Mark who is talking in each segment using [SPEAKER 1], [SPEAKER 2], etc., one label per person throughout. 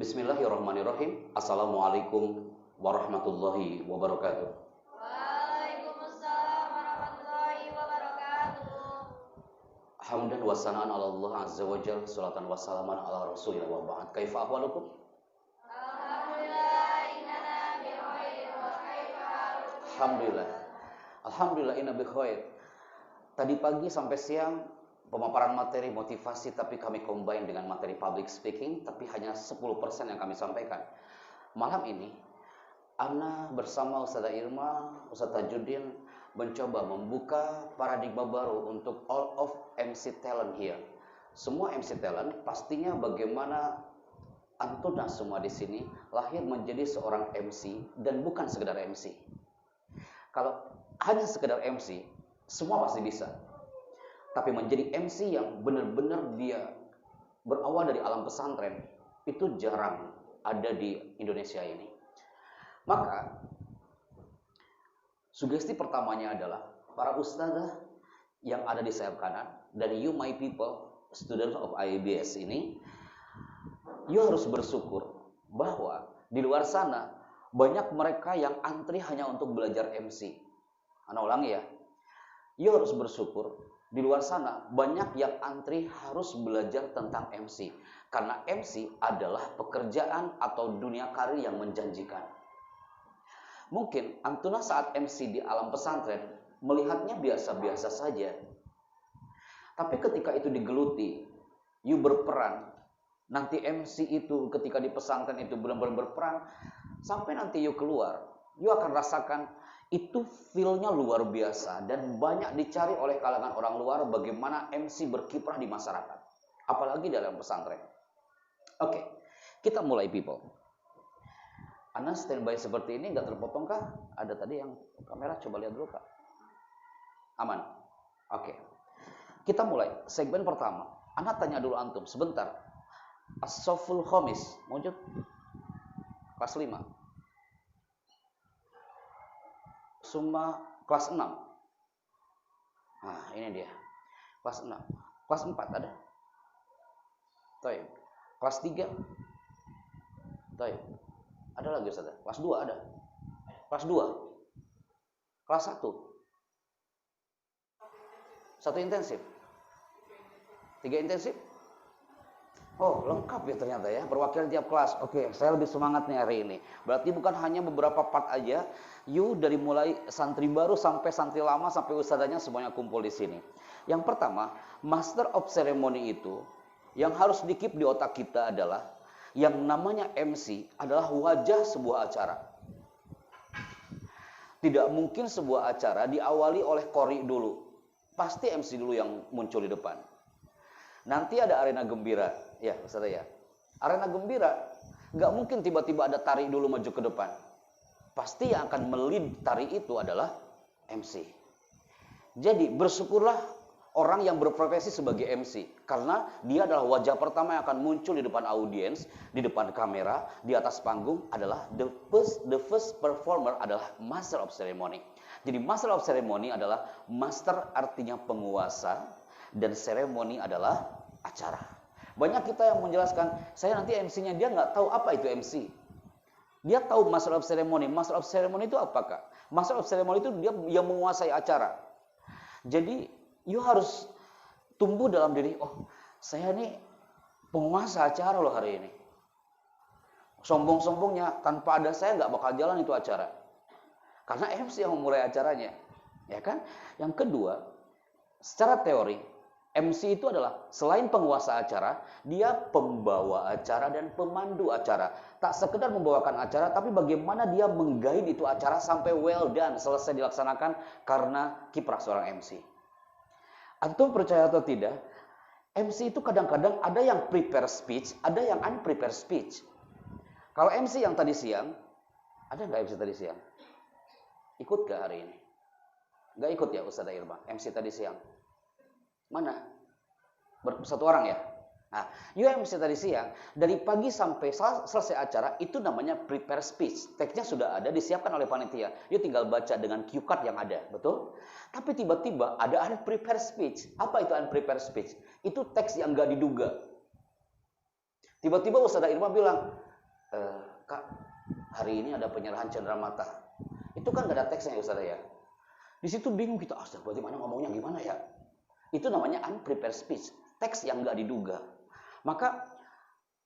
[SPEAKER 1] Bismillahirrahmanirrahim. Assalamualaikum warahmatullahi wabarakatuh.
[SPEAKER 2] Waalaikumsalam warahmatullahi wabarakatuh.
[SPEAKER 1] Hamdan wa sana'an ala Allah azza wa jalla, salatan wa salaman ala rasulillah wa ba'd. Kaifa ahwalukum?
[SPEAKER 2] Alhamdulillah innana bi khair wa kaifa halukum?
[SPEAKER 1] Alhamdulillah inna bi khair. Tadi pagi sampai siang pemaparan materi motivasi, tapi kami combine dengan materi public speaking, tapi hanya 10% yang kami sampaikan. Malam ini Ana bersama Ustazah Irma, Ustaz Tajuddin mencoba membuka paradigma baru untuk all of MC talent here. Semua MC talent pastinya bagaimana Antuna semua di sini lahir menjadi seorang MC dan bukan sekedar MC. Kalau hanya sekedar MC, semua pasti bisa. Tapi menjadi MC yang benar-benar dia berawal dari alam pesantren, itu jarang ada di Indonesia ini. Maka sugesti pertamanya adalah para ustadzah yang ada di sayap kanan dan you my people, students of IABS ini, you harus bersyukur bahwa di luar sana banyak mereka yang antri hanya untuk belajar MC. Ana ulangi ya, you harus bersyukur di luar sana banyak yang antri harus belajar tentang MC. Karena MC adalah pekerjaan atau dunia karir yang menjanjikan. Mungkin Antuna saat MC di alam pesantren melihatnya biasa-biasa saja. Tapi ketika itu digeluti, you berperan. Nanti MC itu ketika di pesantren itu benar-benar berperan. Sampai nanti you keluar, you akan rasakan itu feel-nya luar biasa dan banyak dicari oleh kalangan orang luar bagaimana MC berkiprah di masyarakat, apalagi dalam pesantren. Oke, kita mulai people. Ana standby seperti ini nggak terpotong kah? Ada tadi yang kamera, coba lihat dulu kak. Aman. Oke, kita mulai segmen pertama. Ana tanya dulu antum sebentar. As-Soful Khomis mujud kelas 5. Summa kelas 6. Nah, ini dia. Kelas 6. Kelas 4 ada? Baik. Kelas 3? Baik. Ada lagi Ustaz? Kelas 2 ada? Kelas 2? Kelas 1? 1 intensif? 3 intensif? Oh, lengkap ya ternyata ya, perwakilan tiap kelas. Oke, saya lebih semangat nih hari ini. Berarti bukan hanya beberapa part aja, you dari mulai santri baru sampai santri lama sampai ustadzanya semuanya kumpul di sini. Yang pertama, Master of Ceremony itu yang harus dikip di otak kita adalah yang namanya MC adalah wajah sebuah acara. Tidak mungkin sebuah acara diawali oleh qori dulu. Pasti MC dulu yang muncul di depan. Nanti ada arena gembira, ya Ustaz ya. Arena gembira, nggak mungkin tiba-tiba ada tari dulu maju ke depan. Pasti yang akan melid tari itu adalah MC. Jadi bersyukurlah orang yang berprofesi sebagai MC, karena dia adalah wajah pertama yang akan muncul di depan audiens, di depan kamera, di atas panggung adalah the first performer adalah Master of Ceremony. Jadi Master of Ceremony adalah master artinya penguasa. Dan seremoni adalah acara. Banyak kita yang menjelaskan, saya nanti MC-nya, dia nggak tahu apa itu MC. Dia tahu Master of Ceremony. Master of Ceremony itu apakah? Master of Ceremony itu dia yang menguasai acara. Jadi, you harus tumbuh dalam diri, oh saya ini penguasa acara loh hari ini. Sombong-sombongnya, tanpa ada saya nggak bakal jalan itu acara. Karena MC yang memulai acaranya. Ya kan? Yang kedua, secara teori, MC itu adalah selain penguasa acara, dia pembawa acara dan pemandu acara. Tak sekedar membawakan acara, tapi bagaimana dia mengguide itu acara sampai well done, selesai dilaksanakan karena kiprah seorang MC. Antum percaya atau tidak, MC itu kadang-kadang ada yang prepare speech, ada yang unprepared speech. Kalau MC yang tadi siang, ada nggak MC tadi siang? Ikut gak hari ini? Nggak ikut ya Ustazah Irma, MC tadi siang? Mana? Satu orang ya? Nah, UMC tadi siang, dari pagi sampai selesai acara, itu namanya prepare speech. Teksnya sudah ada, disiapkan oleh panitia. You tinggal baca dengan cue card yang ada, betul? Tapi tiba-tiba ada unprepared speech. Apa itu unprepared speech? Itu teks yang nggak diduga. Tiba-tiba Ustazah Irma bilang, Kak, hari ini ada penyerahan cenderamata. Itu kan gak ada teksnya ya Ustaz ya. Di situ bingung kita, berarti mana ngomongnya gimana ya? Itu namanya unprepared speech, teks yang gak diduga. Maka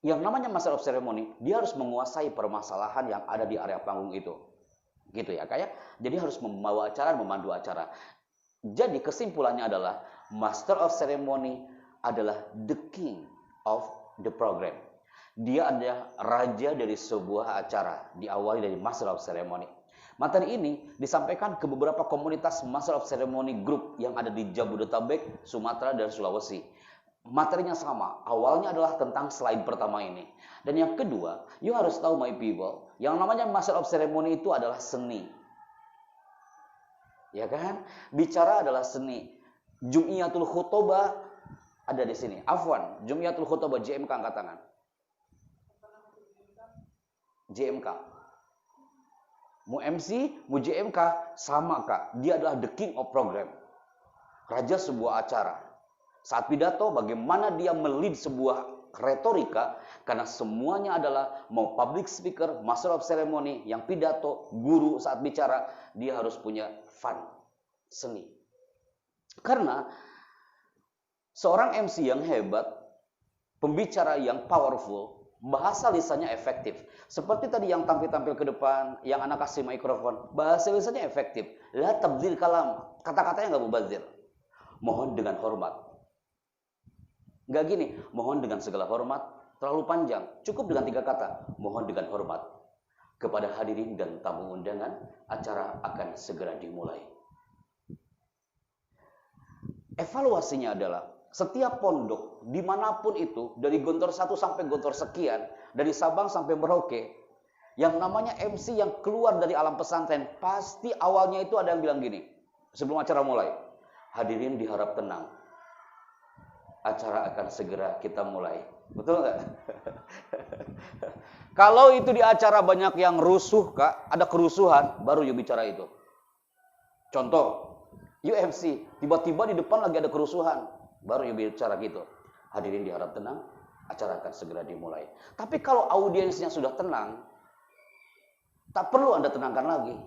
[SPEAKER 1] yang namanya master of ceremony, dia harus menguasai permasalahan yang ada di area panggung itu. Gitu ya, kayak. Jadi harus membawa acara, memandu acara. Jadi kesimpulannya adalah master of ceremony adalah the king of the program. Dia adalah raja dari sebuah acara, diawali dari master of ceremony. Materi ini disampaikan ke beberapa komunitas master of ceremony group yang ada di Jabodetabek, Sumatera, dan Sulawesi. Materinya sama, awalnya adalah tentang slide pertama ini. Dan yang kedua, you harus tahu my people, yang namanya master of ceremony itu adalah seni. Ya kan? Bicara adalah seni. Jum'iyatul Khutobah ada di sini. Afwan, Jum'iyatul Khutobah JMK angkat tangan. JMK. Mu MC, mu JMK sama Kak. Dia adalah the king of program. Raja sebuah acara. Saat pidato bagaimana dia melid sebuah retorika, karena semuanya adalah mau public speaker, master of ceremony, yang pidato, guru saat bicara, dia harus punya fun, seni. Karena seorang MC yang hebat, pembicara yang powerful, bahasa lisannya efektif. Seperti tadi yang tampil ke depan, yang anak kasih mikrofon, bahasa lisannya efektif. La tabdzir kalam, kata-katanya nggak mubazir. Mohon dengan hormat. Nggak gini, mohon dengan segala hormat, terlalu panjang. Cukup dengan 3 kata, mohon dengan hormat. Kepada hadirin dan tamu undangan, acara akan segera dimulai. Evaluasinya adalah, setiap pondok, dimanapun itu, dari Gontor 1 sampai Gontor sekian, dari Sabang sampai Merauke, yang namanya MC yang keluar dari alam pesantren, pasti awalnya itu ada yang bilang gini, sebelum acara mulai, hadirin diharap tenang. Acara akan segera kita mulai. Betul nggak? Kalau itu di acara banyak yang rusuh, Kak, ada kerusuhan, baru you bicara itu. Contoh, you MC, tiba-tiba di depan lagi ada kerusuhan, baru you bicara gitu. Hadirin diharap tenang, acara akan segera dimulai. Tapi kalau audiensnya sudah tenang, tak perlu Anda tenangkan lagi.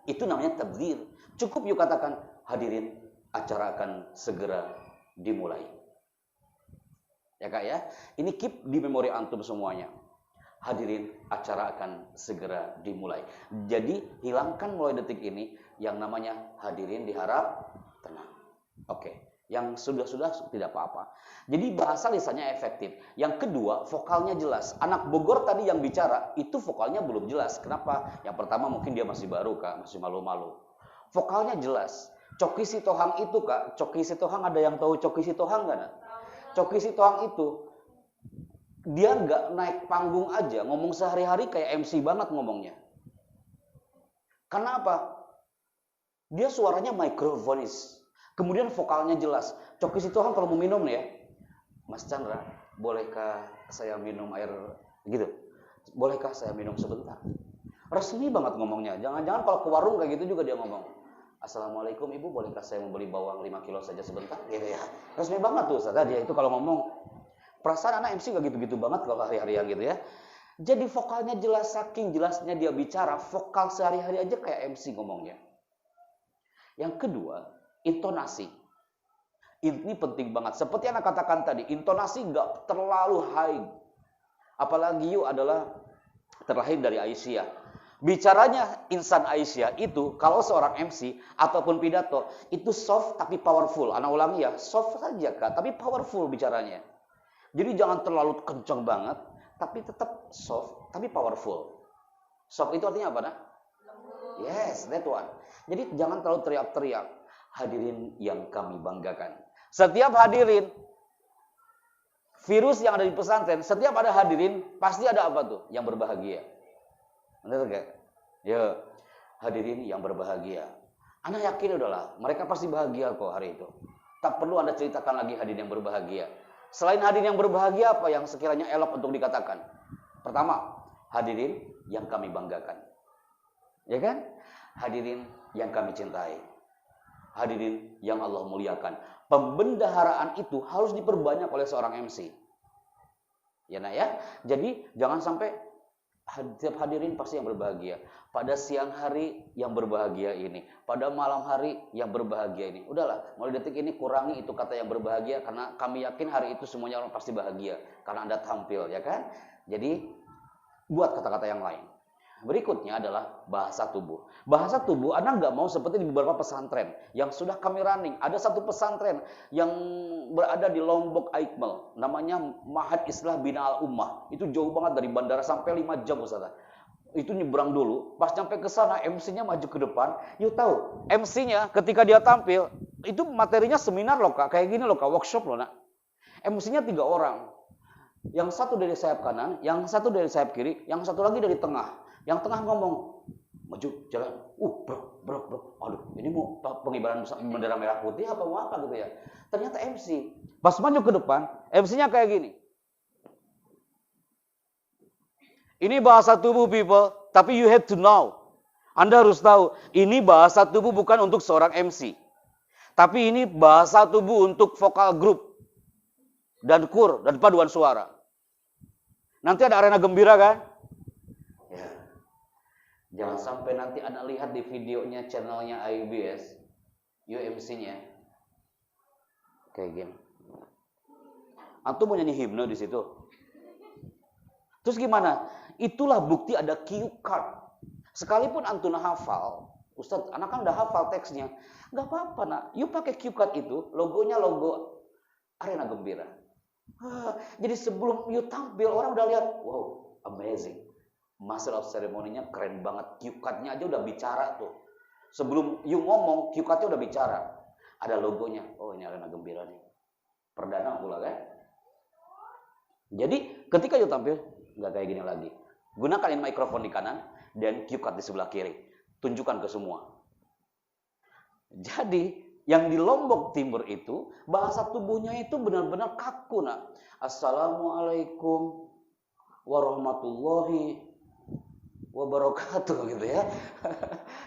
[SPEAKER 1] Itu namanya tabdzir. Cukup you katakan, hadirin, acara akan segera dimulai. Ya Kak ya, ini keep di memori antum semuanya. Hadirin, acara akan segera dimulai. Jadi hilangkan mulai detik ini yang namanya hadirin diharap tenang. Oke, yang sudah-sudah tidak apa-apa. Jadi bahasa lisannya efektif. Yang kedua, vokalnya jelas. Anak Bogor tadi yang bicara, itu vokalnya belum jelas. Kenapa? Yang pertama mungkin dia masih baru Kak, masih malu-malu. Vokalnya jelas. Coki Sitohang itu Kak, Coki Sitohang ada yang tahu Coki Sitohang nggak? Coki Sitohang itu dia nggak naik panggung aja, ngomong sehari-hari kayak MC banget ngomongnya. Karena apa? Dia suaranya microphonis, kemudian vokalnya jelas. Coki Sitohang kalau mau minum nih ya, Mas Chandra, bolehkah saya minum air gitu? Bolehkah saya minum sebentar? Resmi banget ngomongnya. Jangan-jangan kalau ke warung kayak gitu juga dia ngomong. Assalamualaikum Ibu, bolehkah saya membeli bawang 5 kilo saja sebentar? Gitu ya. Resmi banget tuh Ustaz dia itu kalau ngomong. Perasaan anak MC gak gitu-gitu banget kalau hari-harian gitu ya. Jadi vokalnya jelas, saking jelasnya dia bicara, vokal sehari-hari aja kayak MC ngomongnya. Yang kedua, intonasi. Ini penting banget. Seperti yang anak katakan tadi, intonasi gak terlalu high. Apalagi you adalah terlahir dari Aisyah. Bicaranya insan Aisyah itu, kalau seorang MC ataupun pidato, itu soft tapi powerful. Anak ulangi ya, soft saja Kak, tapi powerful bicaranya. Jadi jangan terlalu kencang banget, tapi tetap soft tapi powerful. Soft itu artinya apa nak? Yes, that one. Jadi jangan terlalu teriak-teriak. Hadirin yang kami banggakan. Setiap hadirin, virus yang ada di pesantren, setiap ada hadirin, pasti ada apa tuh? Yang berbahagia. Benar gak? Ya, hadirin yang berbahagia. Anda yakin udahlah, mereka pasti bahagia kok hari itu. Tak perlu Anda ceritakan lagi hadirin yang berbahagia. Selain hadirin yang berbahagia, apa yang sekiranya elok untuk dikatakan? Pertama, hadirin yang kami banggakan. Ya kan? Hadirin yang kami cintai. Hadirin yang Allah muliakan. Pembendaharaan itu harus diperbanyak oleh seorang MC. Ya nak ya. Jadi jangan sampai setiap hadirin pasti yang berbahagia. Pada siang hari yang berbahagia ini, pada malam hari yang berbahagia ini. Udahlah, mulai detik ini kurangi itu kata yang berbahagia, karena kami yakin hari itu semuanya orang pasti bahagia karena Anda tampil, ya kan? Jadi buat kata-kata yang lain. Berikutnya adalah bahasa tubuh. Bahasa tubuh Anda nggak mau seperti di beberapa pesantren yang sudah kami running. Ada satu pesantren yang berada di Lombok Aikmal, namanya Ma'had Islah Bina Al Ummah. Itu jauh banget dari bandara, sampai 5 jam Ustaz. Itu nyebrang dulu, pas sampai ke sana MC-nya maju ke depan. You tahu, MC-nya ketika dia tampil, itu materinya seminar loh Kak, kayak gini loh Kak, workshop loh Nak. MC-nya 3 orang. Yang satu dari sayap kanan, yang satu dari sayap kiri, yang satu lagi dari tengah. Yang tengah ngomong, maju, jalan. Bro. Aduh, ini mau pengibaran bendera merah putih apa mau apa gitu ya. Ternyata MC. Pas maju ke depan, MC-nya kayak gini. Ini bahasa tubuh people, tapi you have to know. Anda harus tahu, ini bahasa tubuh bukan untuk seorang MC. Tapi ini bahasa tubuh untuk vokal group. Dan kur, dan paduan suara. Nanti ada arena gembira kan? Ya. Jangan sampai nanti Anda lihat di videonya channelnya IBS, UMC-nya kayak gini. Antum mau nyanyi himne di situ. Terus gimana? Itulah bukti ada cue card. Sekalipun antum hafal, Ustaz, anak kan udah hafal teksnya, nggak apa-apa nak. You pakai cue card itu, logonya logo arena gembira. Jadi sebelum you tampil, orang udah lihat, wow, amazing. Master of ceremony-nya keren banget. Cue card-nya aja udah bicara tuh. Sebelum you ngomong, cue card-nya udah bicara. Ada logonya. Oh, ini arena gembira nih. Perdana pula kan. Jadi ketika you tampil, nggak kayak gini lagi. Gunakan ini mikrofon di kanan dan cue card di sebelah kiri. Tunjukkan ke semua. Jadi yang di Lombok Timur itu bahasa tubuhnya itu benar-benar kaku nak. Assalamualaikum warahmatullahi wabarakatuh gitu ya.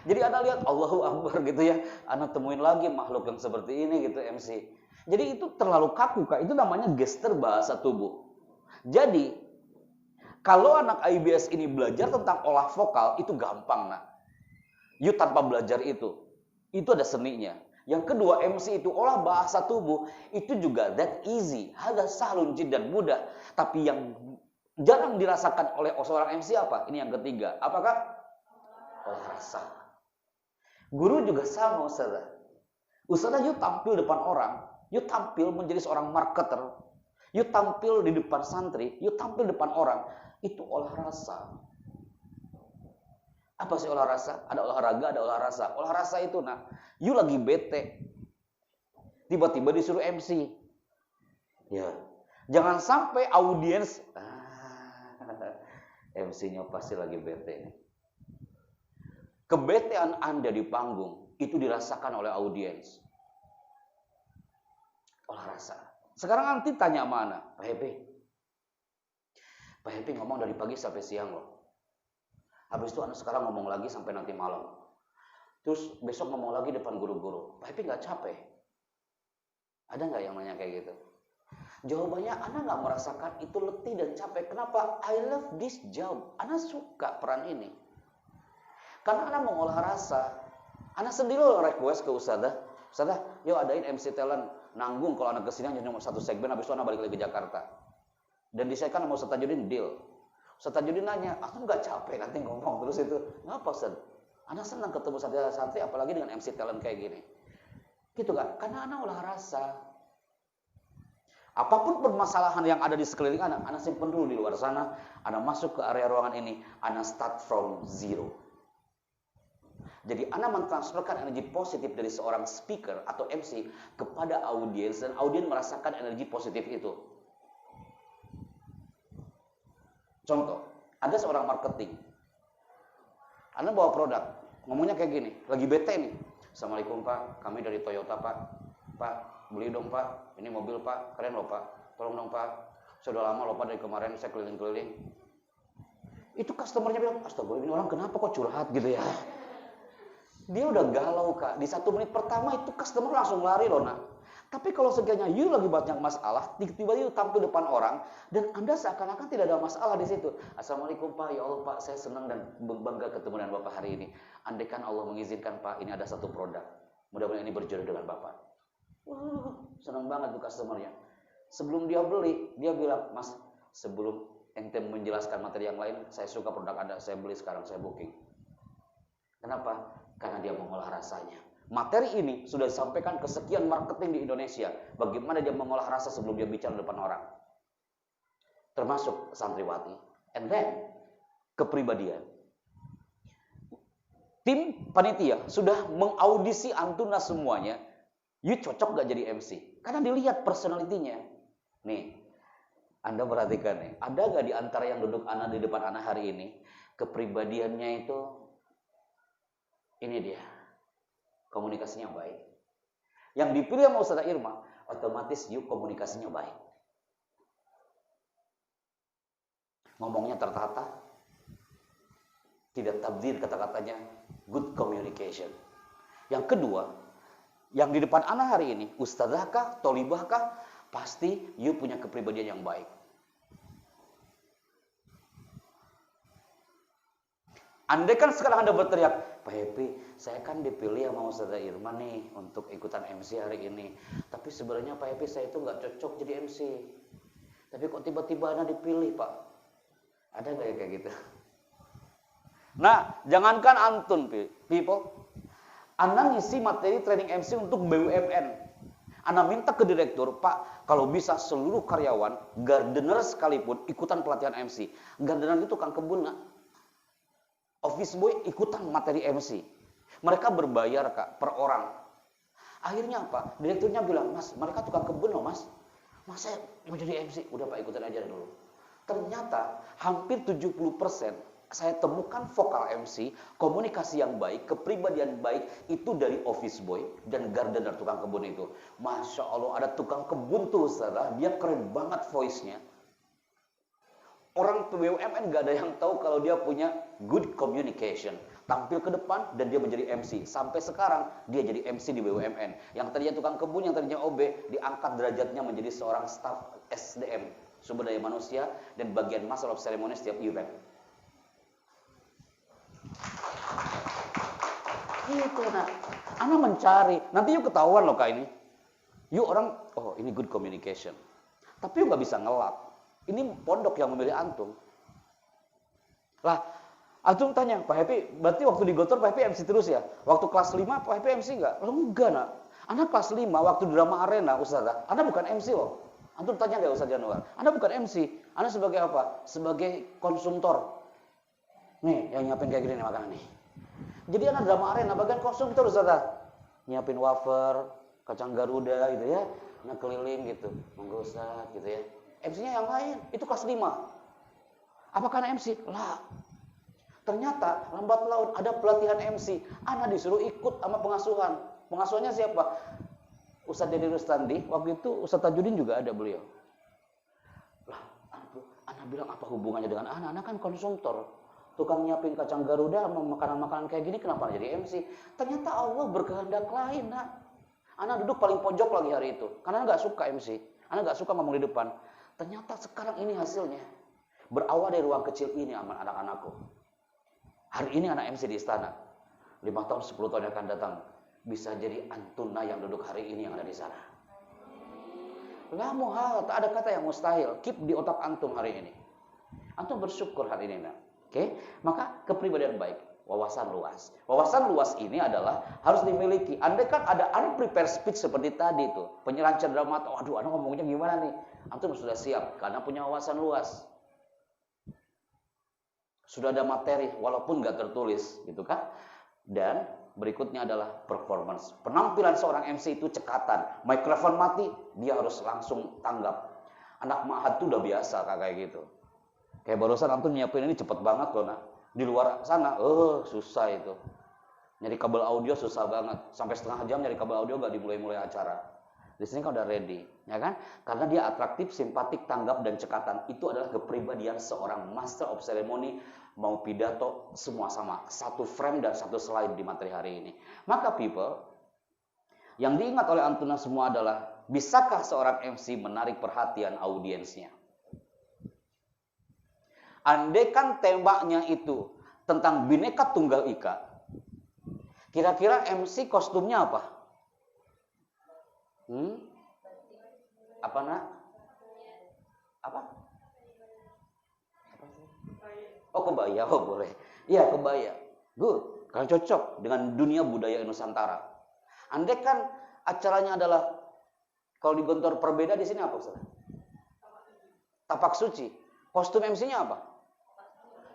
[SPEAKER 1] Jadi Anda lihat Allahu Akbar gitu ya. Anda temuin lagi makhluk yang seperti ini gitu MC. Jadi itu terlalu kaku Kak. Itu namanya gestur bahasa tubuh. Jadi kalau anak IBS ini belajar tentang olah vokal itu gampang nak. You tanpa belajar itu ada seninya. Yang kedua, MC itu olah bahasa tubuh, itu juga that easy. Hada sahlun jiddan, mudah. Tapi yang jarang dirasakan oleh seorang MC apa? Ini yang ketiga. Apakah? Olah rasa. Guru juga sama, Ustazah. Ustazah, you tampil depan orang. You tampil menjadi seorang marketer. You tampil di depan santri. You tampil depan orang. Itu olah rasa. Apa sih olah rasa? Ada olahraga, ada olah rasa. Olah rasa itu, nah, you lagi bete, tiba-tiba disuruh MC. Ya, jangan sampai audiens, MC-nya pasti lagi bete. Kebetean Anda di panggung itu dirasakan oleh audiens. Olah rasa. Sekarang nanti tanya mana? Pak Happy ngomong dari pagi sampai siang loh. Habis itu Anda sekarang ngomong lagi sampai nanti malam. Terus besok ngomong lagi depan guru-guru. Pak Happy nggak capek? Ada nggak yang nanya kayak gitu? Jawabannya Anda nggak merasakan itu letih dan capek. Kenapa? I love this job. Anda suka peran ini. Karena Anda mengolah rasa. Anda sendiri loh request ke Ustazah. Ustazah, yuk adain MC talent. Nanggung kalau Anda kesini hanya satu segmen. Habis itu Anda balik lagi ke Jakarta. Dan disayangkan mau Ustaz Tajudin deal. Ustaz Tajudin nanya, aku nggak capek nanti ngomong terus itu. Ngapa Ustaz? Anda senang ketemu santri, apalagi dengan MC talent kayak gini. Gitu kan? Karena Anda olah rasa. Apapun permasalahan yang ada di sekeliling Anda simpen dulu di luar sana. Anda masuk ke area ruangan ini, Anda start from zero. Jadi Anda mentransferkan energi positif dari seorang speaker atau MC kepada audiens, dan audiens merasakan energi positif itu. Contoh, ada seorang marketing. Anda bawa produk, ngomongnya kayak gini, lagi bete nih. Assalamualaikum Pak, kami dari Toyota Pak. Pak, beli dong Pak, ini mobil Pak, keren loh Pak. Tolong dong Pak, sudah lama loh Pak dari kemarin saya keliling-keliling. Itu customernya bilang, astaga ini orang kenapa kok curhat gitu ya. Dia udah galau Kak, di 1 menit pertama itu customer langsung lari loh nak. Tapi kalau sekiranya you lagi banyak masalah, tiba-tiba you tampil depan orang, dan Anda seakan-akan tidak ada masalah di situ. Assalamualaikum Pak, ya Allah Pak, saya senang dan bangga ketemu dengan Bapak hari ini. Andaikan Allah mengizinkan Pak, ini ada satu produk. Mudah-mudahan ini berjodoh dengan Bapak. Senang banget tuh customer-nya. Sebelum dia beli, dia bilang, Mas, sebelum ente menjelaskan materi yang lain, saya suka produk Anda, saya beli sekarang, saya booking. Kenapa? Karena dia mengolah rasanya. Materi ini sudah disampaikan ke sekian marketing di Indonesia. Bagaimana dia mengolah rasa sebelum dia bicara depan orang. Termasuk santriwati. And then, kepribadian. Tim panitia sudah mengaudisi Antuna semuanya. You cocok gak jadi MC? Karena dilihat personalitinya. Nih, Anda perhatikan nih. Ada gak di antara yang duduk anak di depan anak hari ini, kepribadiannya itu, ini dia. Komunikasinya baik. Yang dipilih sama Ustazah Irma, otomatis you komunikasinya baik. Ngomongnya tertata. Tidak tabdir kata-katanya. Good communication. Yang kedua, yang di depan anak hari ini, ustazah kah, tolibah kah, pasti you punya kepribadian yang baik. Andai kan sekarang Anda berteriak, Pak Happy, saya kan dipilih sama Ustazah Irma nih untuk ikutan MC hari ini. Tapi sebenarnya Pak Happy, saya itu nggak cocok jadi MC. Tapi kok tiba-tiba Anda dipilih, Pak? Ada nggak ya kayak gitu? Nah, jangankan Antun, people. Anda ngisi materi training MC untuk BUMN. Anda minta ke direktur, Pak, kalau bisa seluruh karyawan, gardener sekalipun, ikutan pelatihan MC. Gardener itu tukang kebun, nggak? Office boy ikutan materi MC. Mereka berbayar, Kak, per orang. Akhirnya apa? Direkturnya bilang, Mas, mereka tukang kebun loh, Mas. Mas, saya mau jadi MC. Udah, Pak, ikutan aja dulu. Ternyata hampir 70% saya temukan vokal MC, komunikasi yang baik, kepribadian baik, itu dari office boy dan gardener tukang kebun itu. Masya Allah, ada tukang kebun tuh, saudara. Dia keren banget voice-nya. Orang BUMN gak ada yang tahu kalau dia punya good communication. Tampil ke depan dan dia menjadi MC. Sampai sekarang dia jadi MC di BUMN. Yang tadinya tukang kebun, yang tadinya OB, diangkat derajatnya menjadi seorang staf SDM, sumber daya manusia, dan bagian master of ceremony setiap event. Gitu, nah. Anak mencari. Nanti yuk ketahuan loh, Kak, ini. Yuk orang, oh ini good communication. Tapi yuk gak bisa ngelak. Ini pondok yang memilih antum. Lah, antum tanya, Pak Happy, berarti waktu di Gotor Pak Happy MC terus ya? Waktu kelas 5 Pak Happy MC enggak? Loh, enggak, nak. Anda kelas 5 waktu drama arena, Ustazah. Anda bukan MC loh. Antum tanya enggak Ustaz Januar? Anda bukan MC. Anda sebagai apa? Sebagai konsumtor. Nih, yang nyiapin kayak gini nih makanan nih. Jadi anak drama arena bagian konsumtor, Ustazah. Nyiapin wafer, kacang garuda gitu ya. Anak keliling gitu. Monggo Ustaz gitu ya. MC-nya yang lain, itu kelas 5. Apa karena MC? Lah. Ternyata lambat laun ada pelatihan MC. Anak disuruh ikut sama pengasuhan. Pengasuhannya siapa? Ustaz Dedi Rustandi. Waktu itu Ustaz Tajudin juga ada beliau. Lah, anak bilang apa hubungannya dengan anak? Anak kan konsumtor. Tukang nyiapin kacang garuda sama makanan-makanan kayak gini, kenapa jadi MC? Ternyata Allah berkehendak lain, nak. Anak duduk paling pojok lagi hari itu. Karena anak gak suka MC. Anak gak suka ngomong di depan. Ternyata sekarang ini hasilnya. Berawal dari ruang kecil ini sama anak-anakku. Hari ini anak MC di istana. 5 tahun, 10 tahun yang akan datang. Bisa jadi Antuna yang duduk hari ini yang ada di sana. La muhal, tak ada kata yang mustahil. Keep di otak antum hari ini. Antum bersyukur hari ini. Oke? Maka kepribadian baik. Wawasan luas. Wawasan luas ini adalah harus dimiliki. Andai kan ada unprepared speech seperti tadi tuh. Penyerahan cendera mata. Waduh, anak ngomongnya gimana nih? Antum sudah siap karena punya wawasan luas. Sudah ada materi walaupun nggak tertulis, gitu kan? Dan berikutnya adalah performance. Penampilan seorang MC itu cekatan. Mikrofon mati, dia harus langsung tanggap. Anak mahat tuh udah biasa kayak gitu. Kayak barusan antum nyiapin ini cepet banget loh, nah. Di luar sana, susah itu. Nyari kabel audio susah banget. Sampai setengah jam nyari kabel audio nggak dimulai-mulai acara. Di sini kan udah ready, ya kan? Karena dia atraktif, simpatik, tanggap, dan cekatan. Itu adalah kepribadian seorang master of ceremony. Mau pidato, semua sama. Satu frame dan satu slide di materi hari ini. Maka people, yang diingat oleh Antuna semua adalah bisakah seorang MC menarik perhatian audiensnya? Andaikan tembaknya itu tentang Bhinneka Tunggal Ika, kira-kira MC kostumnya apa? Apa nak? Apa? Oh, kebaya, oh boleh. Iya, kebaya. Good, kalau cocok dengan dunia budaya Nusantara. Andai kan acaranya adalah, kalau di Gontor Perbeda di sini apa, Ustaz? Tapak suci. Kostum MC-nya apa?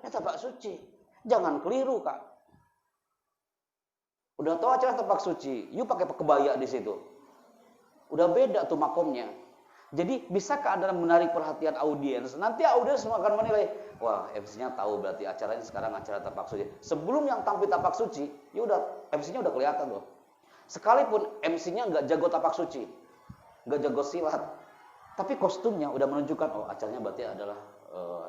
[SPEAKER 1] Ya tapak suci. Jangan keliru, Kak. Udah tahu acara tapak suci, you pakai kebaya di situ. Udah beda tuh makomnya. Jadi bisakah Anda menarik perhatian audiens? Nanti audiens semua akan menilai, wah MC-nya tahu berarti acaranya sekarang acara tapak suci. Sebelum yang tampil tapak suci, ya udah MC-nya udah kelihatan loh. Sekalipun MC-nya nggak jago tapak suci, nggak jago silat, tapi kostumnya udah menunjukkan, oh acaranya berarti adalah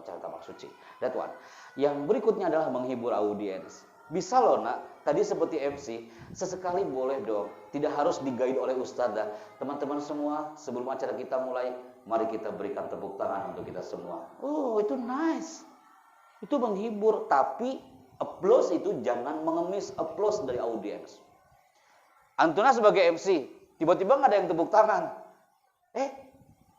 [SPEAKER 1] acara tapak suci. That one. Yang berikutnya adalah menghibur audiens. Bisa loh nak, tadi seperti MC, sesekali boleh dong, tidak harus di-guide oleh ustadzah. Teman-teman semua, sebelum acara kita mulai, mari kita berikan tepuk tangan untuk kita semua. Oh, itu nice. Itu menghibur, tapi applause itu jangan mengemis applause dari audiens. Antuna sebagai MC, tiba-tiba nggak ada yang tepuk tangan.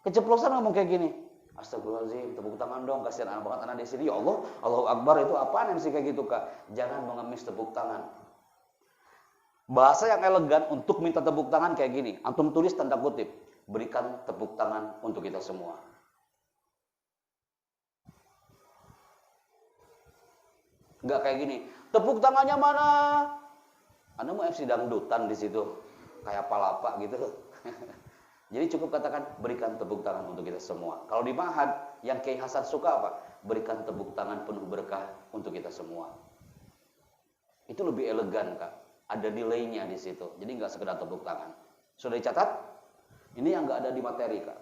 [SPEAKER 1] Keceplosan ngomong kayak gini. Astagfirullahaladzim, tepuk tangan dong, kasihan anak banget anak di sini. Ya Allah, Allahu Akbar, itu apaan MC kayak gitu, Kak? Jangan mengemis tepuk tangan. Bahasa yang elegan untuk minta tepuk tangan kayak gini. Antum tulis tanda kutip, berikan tepuk tangan untuk kita semua. Enggak kayak gini, tepuk tangannya mana? Anda mau MC dangdutan di situ, kayak palapa gitu. Jadi cukup katakan, berikan tepuk tangan untuk kita semua. Kalau di Ma'had, yang Kiai Hasan suka apa? Berikan tepuk tangan penuh berkah untuk kita semua. Itu lebih elegan, Kak. Ada delay-nya di situ. Jadi nggak sekedar tepuk tangan. Sudah dicatat? Ini yang nggak ada di materi, Kak.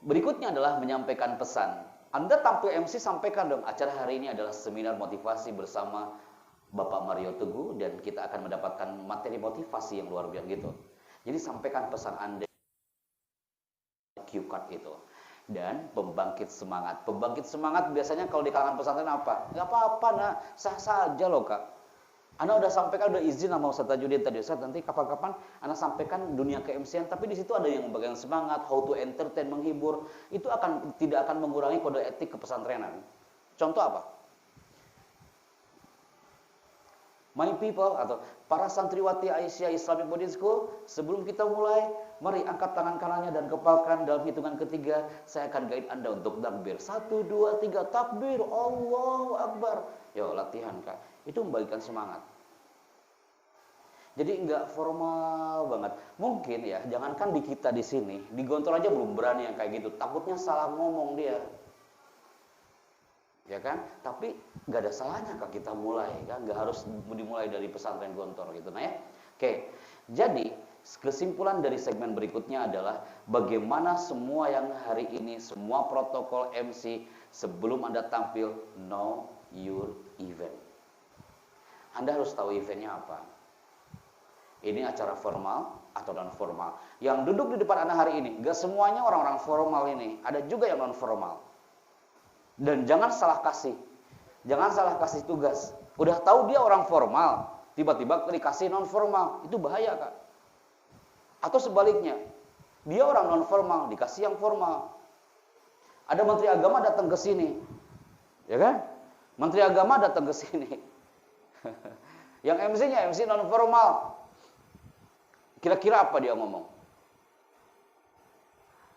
[SPEAKER 1] Berikutnya adalah menyampaikan pesan. Anda tampil MC, sampaikan dong, acara hari ini adalah seminar motivasi bersama Bapak Mario Teguh, dan kita akan mendapatkan materi motivasi yang luar biasa gitu. Jadi sampaikan pesan Anda. Cue card itu. Dan pembangkit semangat. Pembangkit semangat biasanya kalau di kalangan pesantren apa? Gak apa-apa nak, sah saja loh Kak. Anda udah sampaikan, udah izin sama Ustaz Tajudin tadi, Ustaz nanti kapan-kapan Anda sampaikan dunia ke-MC-an, tapi di situ ada yang membagikan semangat, how to entertain, menghibur. Itu tidak akan mengurangi kode etik kepesantrenan. Contoh apa? My people atau para santriwati Aisyah Islamic Boarding School, sebelum kita mulai, mari angkat tangan kanannya dan kepalkan. Dalam hitungan ketiga, saya akan guide Anda untuk takbir. 1, 2, 3, takbir, Allahu Akbar. Yo, latihan Kak. Itu membagikan semangat. Jadi enggak formal banget. Mungkin ya, jangankan di kita di sini, di Gontor aja belum berani yang kayak gitu. Takutnya salah ngomong dia. Ya kan? Tapi nggak ada salahnya Kak kita mulai kan, nggak harus dimulai dari pesantren Gontor gitu nah ya. Oke. Jadi kesimpulan dari segmen berikutnya adalah bagaimana semua yang hari ini, semua protokol MC sebelum Anda tampil, know your event. Anda harus tahu eventnya apa. Ini acara formal atau non formal. Yang duduk di depan Anda hari ini, nggak semuanya orang-orang formal ini, ada juga yang non formal. Dan jangan salah kasih. Jangan salah kasih tugas. Udah tahu dia orang formal, tiba-tiba dikasih non formal, itu bahaya Kak. Atau sebaliknya, dia orang non formal, dikasih yang formal. Ada menteri agama datang ke sini, ya kan? Menteri agama datang ke sini. Yang MC-nya MC non formal. Kira-kira apa dia ngomong?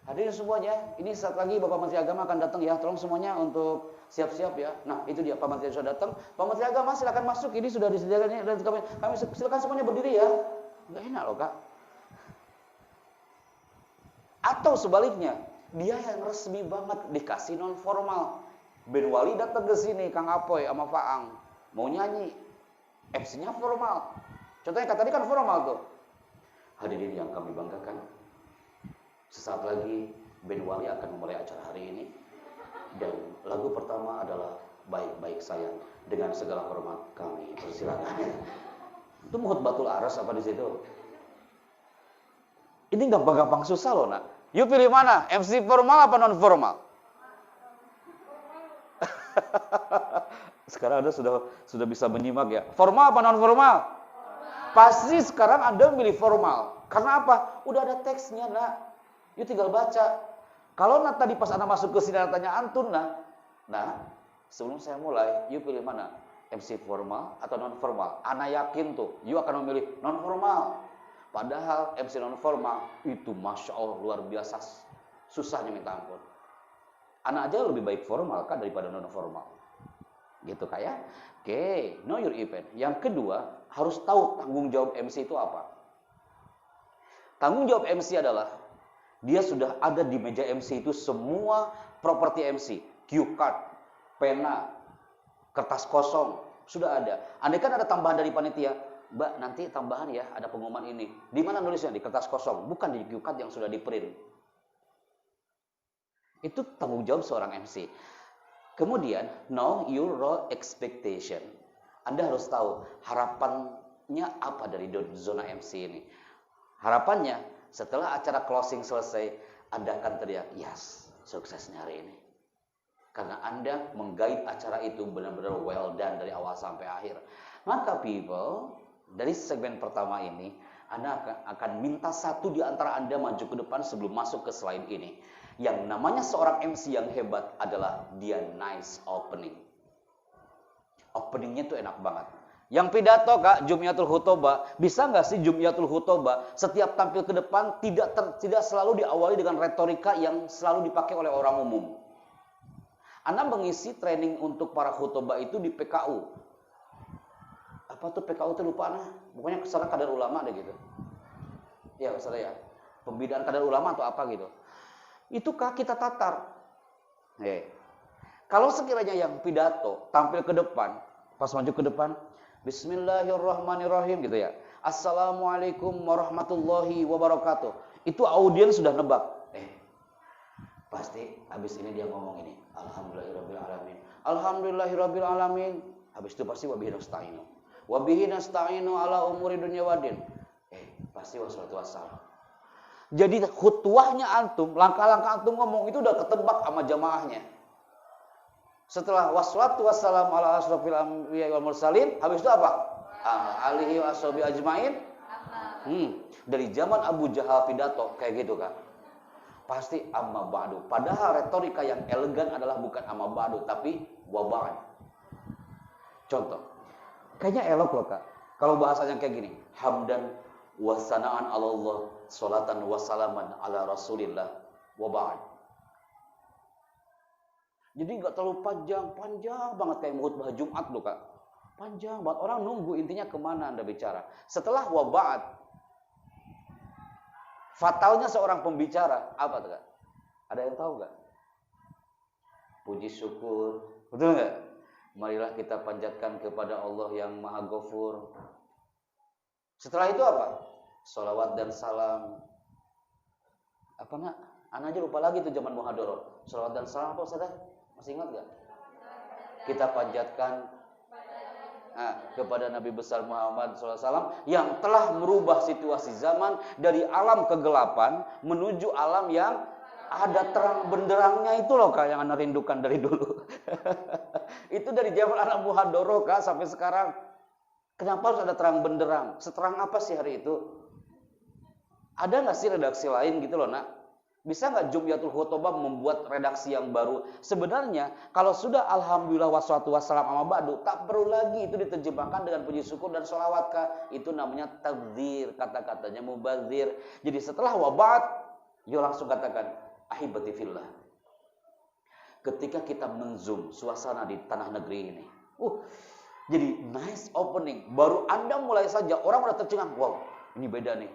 [SPEAKER 1] Hadirin semuanya, ini saat lagi Bapak Menteri Agama akan datang ya. Tolong semuanya untuk siap-siap ya. Nah, itu dia Pak Menteri sudah datang. Pak Menteri Agama silakan masuk. Ini sudah disediakan dan kami silakan semuanya berdiri ya. Enggak enak loh, Kak. Atau sebaliknya, dia yang resmi banget dikasih non formal. Ben Wali datang ke sini, Kang Apoy sama Faang mau nyanyi. MC-nya formal. Contohnya kata tadi kan formal tuh. Hadirin yang kami banggakan, sesaat lagi Ben Wali akan memulai acara hari ini. Dan lagu pertama adalah Baik-Baik Sayang. Dengan segala hormat kami persilakan. Itu Muhut Batul Aras apa di situ? Ini gampang-gampang susah loh, nak. You pilih mana? MC formal apa non formal? Sekarang Anda sudah bisa menyimak ya. Formal apa non formal? Pasti sekarang Anda milih formal. Karena apa? Udah ada teksnya, nak. You tinggal baca. Kalau tadi pas Anda masuk ke sini Anda tanya Antun, nah, sebelum saya mulai, you pilih mana? MC formal atau non formal? Ana yakin tuh, you akan memilih non formal. Padahal MC non formal itu masya Allah luar biasa susahnya minta ampun. Ana aja lebih baik formal kan daripada non formal. Gitu kayak. Oke, know your event. Yang kedua, harus tahu tanggung jawab MC itu apa. Tanggung jawab MC adalah dia sudah ada di meja MC itu semua properti MC, cue card, pena, kertas kosong, sudah ada. Andai kan ada tambahan dari panitia, Mbak nanti tambahan ya, ada pengumuman ini. Di mana nulisnya? Di kertas kosong, bukan di cue card yang sudah di print. Itu tanggung jawab seorang MC. Kemudian, know your role expectation. Anda harus tahu harapannya apa dari zona MC ini. Harapannya, setelah acara closing selesai, Anda akan teriak, yes, suksesnya hari ini. Karena Anda menggait acara itu benar-benar well done dari awal sampai akhir. Maka people, dari segmen pertama ini, Anda akan minta satu di antara Anda maju ke depan sebelum masuk ke slide ini. Yang namanya seorang MC yang hebat adalah dia nice opening. Openingnya tuh enak banget. Yang pidato Kak, Jum'atul Khutbah, bisa nggak sih Jum'atul Khutbah setiap tampil ke depan tidak selalu diawali dengan retorika yang selalu dipakai oleh orang umum? Anda mengisi training untuk para khutbah itu di PKU. Apa tuh PKU itu lupa Anda? Pokoknya kesana kadar ulama deh gitu. Ya kesana ya. Pembinaan kadar ulama atau apa gitu. Itu Kak kita tatar. Kalau sekiranya yang pidato tampil ke depan, pas maju ke depan, Bismillahirrahmanirrahim gitu ya. Assalamualaikum warahmatullahi wabarakatuh. Itu audiens sudah nebak. Pasti habis ini dia ngomong ini. Alhamdulillahirabbil alamin. Alhamdulillahirabbil alamin. Habis itu pasti wabihi nasta'inu. Wabihi nasta'inu ala umuri dunya wadin. Pasti wassalatu wassalam. Jadi khutbahnya antum, langkah-langkah antum ngomong itu udah ketebak sama jamaahnya. Setelah wassalatu wassalamu ala asrofil anbiya wal mursalin, habis itu apa? Alihi wa ashabi ajmain. Dari zaman Abu Jahal pidato kayak gitu kan. Pasti amma ba'du. Padahal retorika yang elegan adalah bukan amma ba'du tapi wa ba'd. Contoh. Kayaknya elok loh Kak. Kalau bahasanya kayak gini, hamdan wa sana'an 'ala Allah, sholatan wa salaman 'ala Rasulillah wa ba'd. Jadi nggak terlalu panjang banget kayak khutbah Jumat loh Kak. Panjang banget, orang nunggu intinya kemana Anda bicara. Setelah waba'at, fatalnya seorang pembicara, apa tuh Kak? Ada yang tahu nggak? Puji syukur, betul nggak? Marilah kita panjatkan kepada Allah yang Maha Ghafur. Setelah itu apa? Sholawat dan salam. Apa nak? Anak aja lupa lagi tuh zaman muhadharah. Sholawat dan salam apa Ustaz? Masih ingat nggak? Kita panjatkan kepada Nabi besar Muhammad SAW yang telah merubah situasi zaman dari alam kegelapan menuju alam yang ada terang benderangnya itu loh Kak yang Anda rindukan dari dulu. Itu dari zaman anak muhadharah Kak sampai sekarang. Kenapa harus ada terang benderang? Seterang apa sih hari itu? Ada nggak sih redaksi lain gitu loh nak? Bisa nggak Jum'atul Khutbah membuat redaksi yang baru? Sebenarnya kalau sudah alhamdulillah wassalatu wassalam amma ba'du, tak perlu lagi itu diterjemahkan dengan puji syukur dan sholawat Kak. Itu namanya tabdzir, kata-katanya mubadzir. Jadi setelah wab'at, yuk langsung katakan ahibati fillah. Ketika kita menzoom suasana di tanah negeri ini, jadi nice opening. Baru Anda mulai saja orang udah tercengang, wow ini beda nih.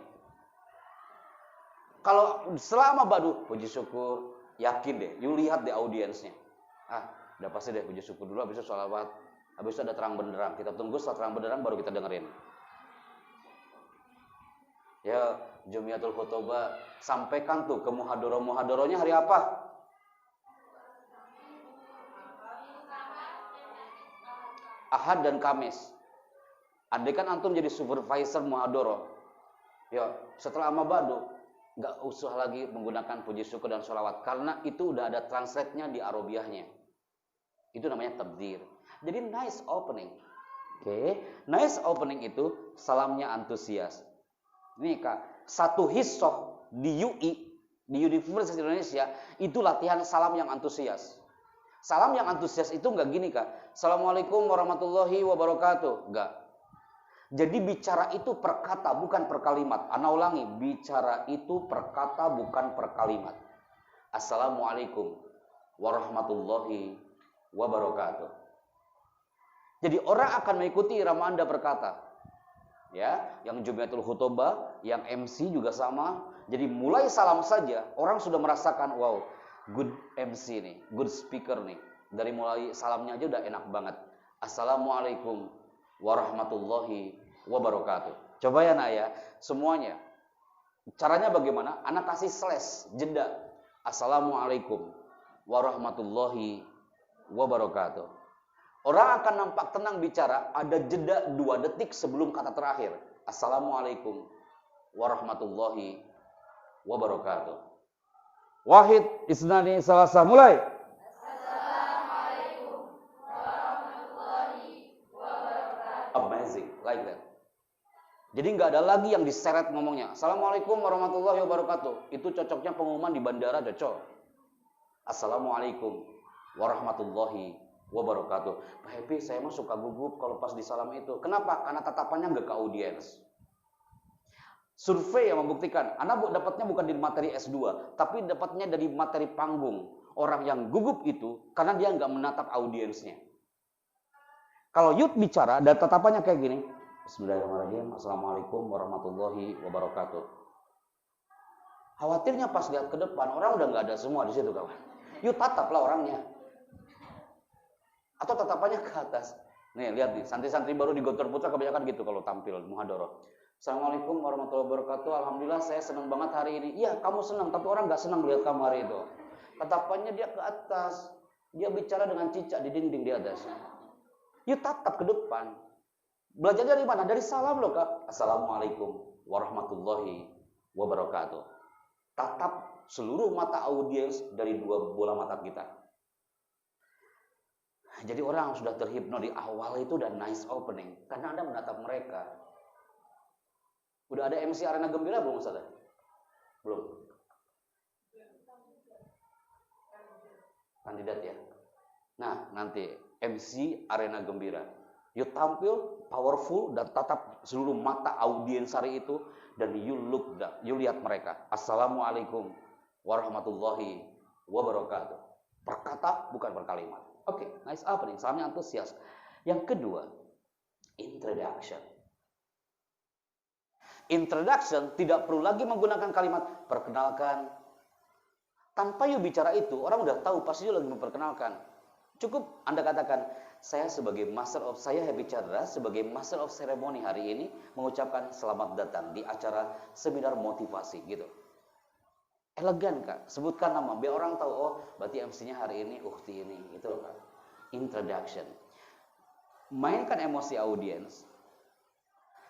[SPEAKER 1] Kalau selama badu, puji syukur, yakin deh, you lihat deh audiensnya. Udah pasti deh puji syukur dulu, habis itu sholawat, habis itu ada terang benderang. Kita tunggu setelah terang benderang baru kita dengerin. Ya, Jum'atul Khutbah, sampaikan tuh ke muhadharah-muhadharahnya hari apa? Ahad dan Kamis. Andai kan antum jadi supervisor muhadharah. Ya, setelah amma ba'du, Nggak usah lagi menggunakan puji syukur dan sholawat, karena itu udah ada translate-nya di Arabiahnya. Itu namanya tabdzir. Jadi nice opening. Oke, nice opening itu salamnya antusias. Ini Kak, satu hissah di UI, di Universitas Indonesia, itu latihan salam yang antusias. Salam yang antusias itu nggak gini Kak, Assalamualaikum warahmatullahi wabarakatuh. Nggak. Jadi bicara itu per kata, bukan per kalimat. Ana ulangi, bicara itu per kata, bukan per kalimat. Assalamualaikum warahmatullahi wabarakatuh. Jadi orang akan mengikuti irama Anda berkata. Ya, yang Jumiatul Khutbah, yang MC juga sama. Jadi mulai salam saja, orang sudah merasakan, wow, good MC nih, good speaker nih. Dari mulai salamnya aja udah enak banget. Assalamualaikum warahmatullahi wabarakatuh. Coba ya nak ya, semuanya. Caranya bagaimana? Anak kasih slash, jeda. Assalamualaikum warahmatullahi wabarakatuh. Orang akan nampak tenang bicara, ada jeda 2 detik sebelum kata terakhir. Assalamualaikum warahmatullahi wabarakatuh. Wahid, isnani, salasa, mulai.
[SPEAKER 2] Assalamualaikum warahmatullahi wabarakatuh.
[SPEAKER 1] Amazing, like that. Jadi nggak ada lagi yang diseret ngomongnya. Assalamualaikum warahmatullahi wabarakatuh. Itu cocoknya pengumuman di bandara cocok. Assalamualaikum warahmatullahi wabarakatuh. Pak Happy, saya mah suka gugup kalau pas disalam itu. Kenapa? Karena tatapannya nggak ke audiens. Survei yang membuktikan, Anda dapatnya bukan dari materi S2, tapi dapatnya dari materi panggung. Orang yang gugup itu karena dia nggak menatap audiensnya. Kalau youth bicara, dan tatapannya kayak gini. Bismillahirrahmanirrahim. Assalamualaikum warahmatullahi wabarakatuh. Khawatirnya pas lihat ke depan, orang udah nggak ada semua di situ kawan. Youth tataplah orangnya. Atau tatapannya ke atas. Nih lihat nih, santri-santri baru di Gontor Putra kebanyakan gitu kalau tampil muhadharah. Assalamualaikum warahmatullahi wabarakatuh. Alhamdulillah saya senang banget hari ini. Iya kamu senang, tapi orang nggak senang lihat kamu hari itu. Tatapannya dia ke atas. Dia bicara dengan cicak di dinding di atasnya. Yuk tatap ke depan. Belajar dari mana? Dari salam loh Kak. Assalamualaikum warahmatullahi wabarakatuh. Tatap seluruh mata audiens dari 2 bola mata kita. Jadi orang sudah terhipno di awal itu dan nice opening. Karena Anda menatap mereka. Udah ada MC Arena Gembira belum Ustaz? Belum. Kandidat ya. Nah, nanti MC Arena Gembira. You tampil powerful dan tatap seluruh mata audiens hari itu dan you lihat mereka. Assalamualaikum warahmatullahi wabarakatuh. Per kata bukan per kalimat. Oke, nice opening. Salamnya antusias. Yang kedua, introduction. Introduction tidak perlu lagi menggunakan kalimat perkenalkan. Tanpa you bicara itu, orang udah tahu pasti you lagi memperkenalkan. Cukup Anda katakan, saya Happy Chandra sebagai Master of Ceremony hari ini mengucapkan selamat datang di acara seminar motivasi gitu. Elegan Kak, sebutkan nama biar orang tahu oh berarti MC-nya hari ini Ukti ini gitu loh Kak. Introduction. Mainkan emosi audiens.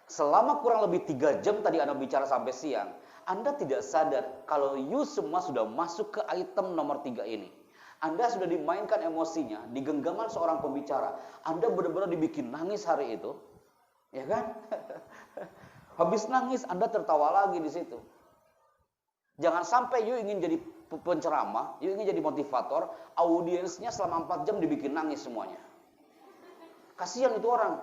[SPEAKER 1] Selama kurang lebih 3 jam tadi Anda bicara sampai siang, Anda tidak sadar kalau you semua sudah masuk ke item nomor 3 ini. Anda sudah dimainkan emosinya, di genggaman seorang pembicara. Anda benar-benar dibikin nangis hari itu. Ya kan? Habis nangis, Anda tertawa lagi di situ. Jangan sampai you ingin jadi penceramah, you ingin jadi motivator, audiensnya selama 4 jam dibikin nangis semuanya. Kasihan itu orang.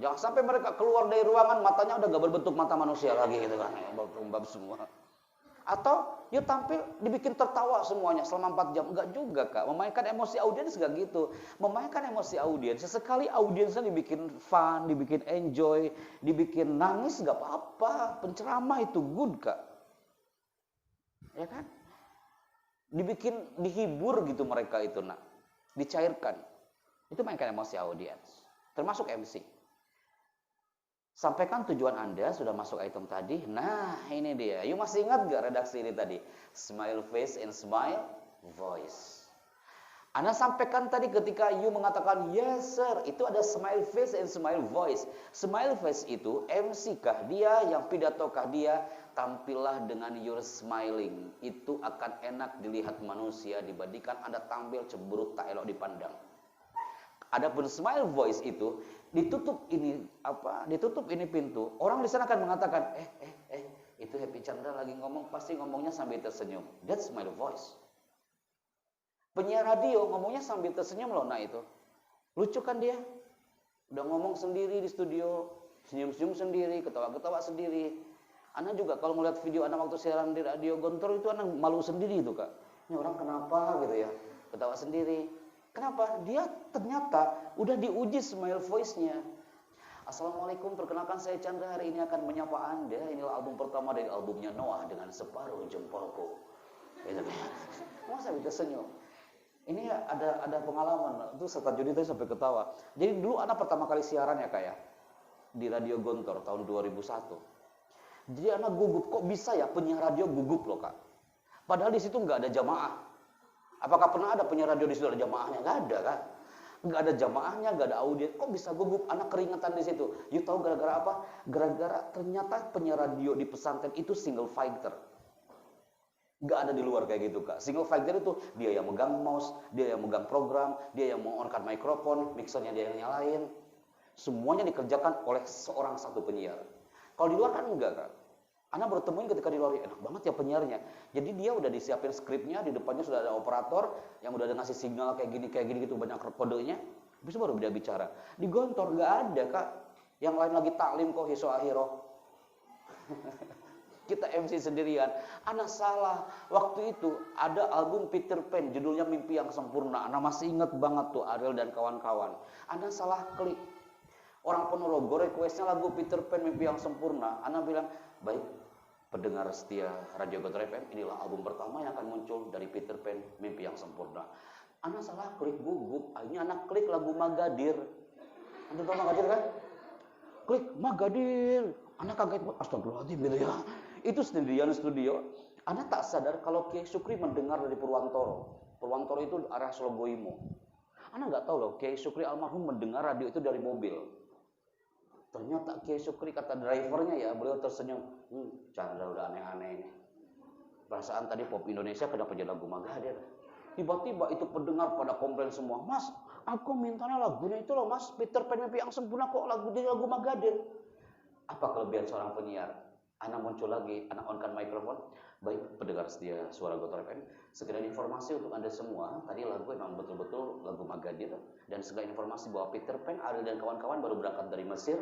[SPEAKER 1] Jangan sampai mereka keluar dari ruangan, matanya udah gak berbentuk mata manusia lagi gitu kan. Bab semua. Atau you tampil dibikin tertawa semuanya selama 4 jam. Enggak juga Kak, memainkan emosi audiens enggak gitu. Memainkan emosi audiens, sesekali audiensnya dibikin fun, dibikin enjoy, dibikin nangis enggak apa-apa. Penceramah itu good Kak. Ya kan? Dibikin dihibur gitu mereka itu nak. Dicairkan. Itu mainkan emosi audiens. Termasuk MC. Sampaikan tujuan Anda sudah masuk item tadi. Nah, ini dia. You masih ingat gak redaksi ini tadi? Smile face and smile voice. Anda sampaikan tadi ketika you mengatakan yes sir, itu ada smile face and smile voice. Smile face itu MC kah dia, yang pidato kah dia, tampillah dengan your smiling. Itu akan enak dilihat manusia dibandingkan Anda tampil cemberut tak elok dipandang. Adapun smile voice itu ditutup ini pintu. Orang di sana akan mengatakan, itu Happy Chandra lagi ngomong, pasti ngomongnya sambil tersenyum. That's smile voice. Penyiar radio ngomongnya sambil tersenyum loh, nah itu. Lucu kan dia? Udah ngomong sendiri di studio, senyum-senyum sendiri, ketawa-ketawa sendiri. Ana juga kalau ngeliat video Ana waktu siaran di radio Gontor itu Ana malu sendiri itu Kak. Ini orang kenapa gitu ya? Ketawa sendiri. Kenapa? Dia ternyata udah diuji smile voice-nya. Assalamualaikum, perkenalkan saya Chandra, hari ini akan menyapa Anda. Inilah album pertama dari albumnya Noah dengan separuh jempolku. Gitu. Masa bisa senyum? Ini ada pengalaman. Itu serta Judi tadi sampai ketawa. Jadi dulu Ana pertama kali siaran ya Kak ya. Di Radio Gontor tahun 2001. Jadi anak gugup, kok bisa ya penyiar radio gugup loh Kak. Padahal di situ nggak ada jamaah. Apakah pernah ada penyiar radio di situ ada jamaahnya? Nggak ada kan? Nggak ada jamaahnya, nggak ada audiens. Kok bisa gugup? Anak keringetan di situ. You tahu gara-gara apa? Gara-gara ternyata penyiar radio di pesantren itu single fighter. Nggak ada di luar kayak gitu Kak. Single fighter itu dia yang megang mouse, dia yang megang program, dia yang meng-on-kan mikrofon, mixernya dia yang nyalain. Semuanya dikerjakan oleh seorang satu penyiar. Kalau di luar kan enggak Kak. Ana baru temuin ketika di luar, enak banget ya penyiarnya. Jadi dia udah disiapin skripnya, di depannya sudah ada operator yang udah ada ngasih signal kayak gini gitu, banyak kodenya. Habis itu baru dia bicara. Di Gontor nggak ada Kak. Yang lain lagi taklim kok hiso akhiro. Kita MC sendirian. Ana salah. Waktu itu ada album Peter Pan, judulnya Mimpi yang Sempurna. Ana masih ingat banget tuh Ariel dan kawan-kawan. Ana salah klik. Orang Ponorogo requestnya lagu Peter Pan Mimpi yang Sempurna. Ana bilang, baik pendengar setia Radio Gontor FM, inilah album pertama yang akan muncul dari Peter Pan Mimpi yang Sempurna. Ana salah klik, gugup. Akhirnya Ana klik lagu Magadir. Anda tahu Magadir kan? Klik Magadir. Ana kaget, astagfirullahaladzim gitu ya. Itu sendirian studio. Ana tak sadar kalau Kiai Sukri mendengar dari Purwantoro. Purwantoro itu arah Slogoimo. Ana nggak tahu loh, Kiai Sukri almarhum mendengar radio itu dari mobil. Ternyata Kiai Sukri kata drivernya ya, beliau tersenyum. Chandra udah aneh-aneh ini. Perasaan tadi pop Indonesia kenapa jadi lagu Magadir? Tiba-tiba itu pendengar pada komplain semua. Mas, aku mintanya lagunya itu loh Mas, Peter Pan Mimpi yang Sempurna kok lagu Magadir. Apa kelebihan seorang penyiar? Ana muncul lagi, Ana on-kan mikrofon. Baik pendengar setia Suara Gontor FM, sekedar informasi untuk Anda semua. Tadi lagu memang betul-betul lagu Magadir. Dan segala informasi bahwa Peter Pan, Ariel dan kawan-kawan baru berangkat dari Mesir.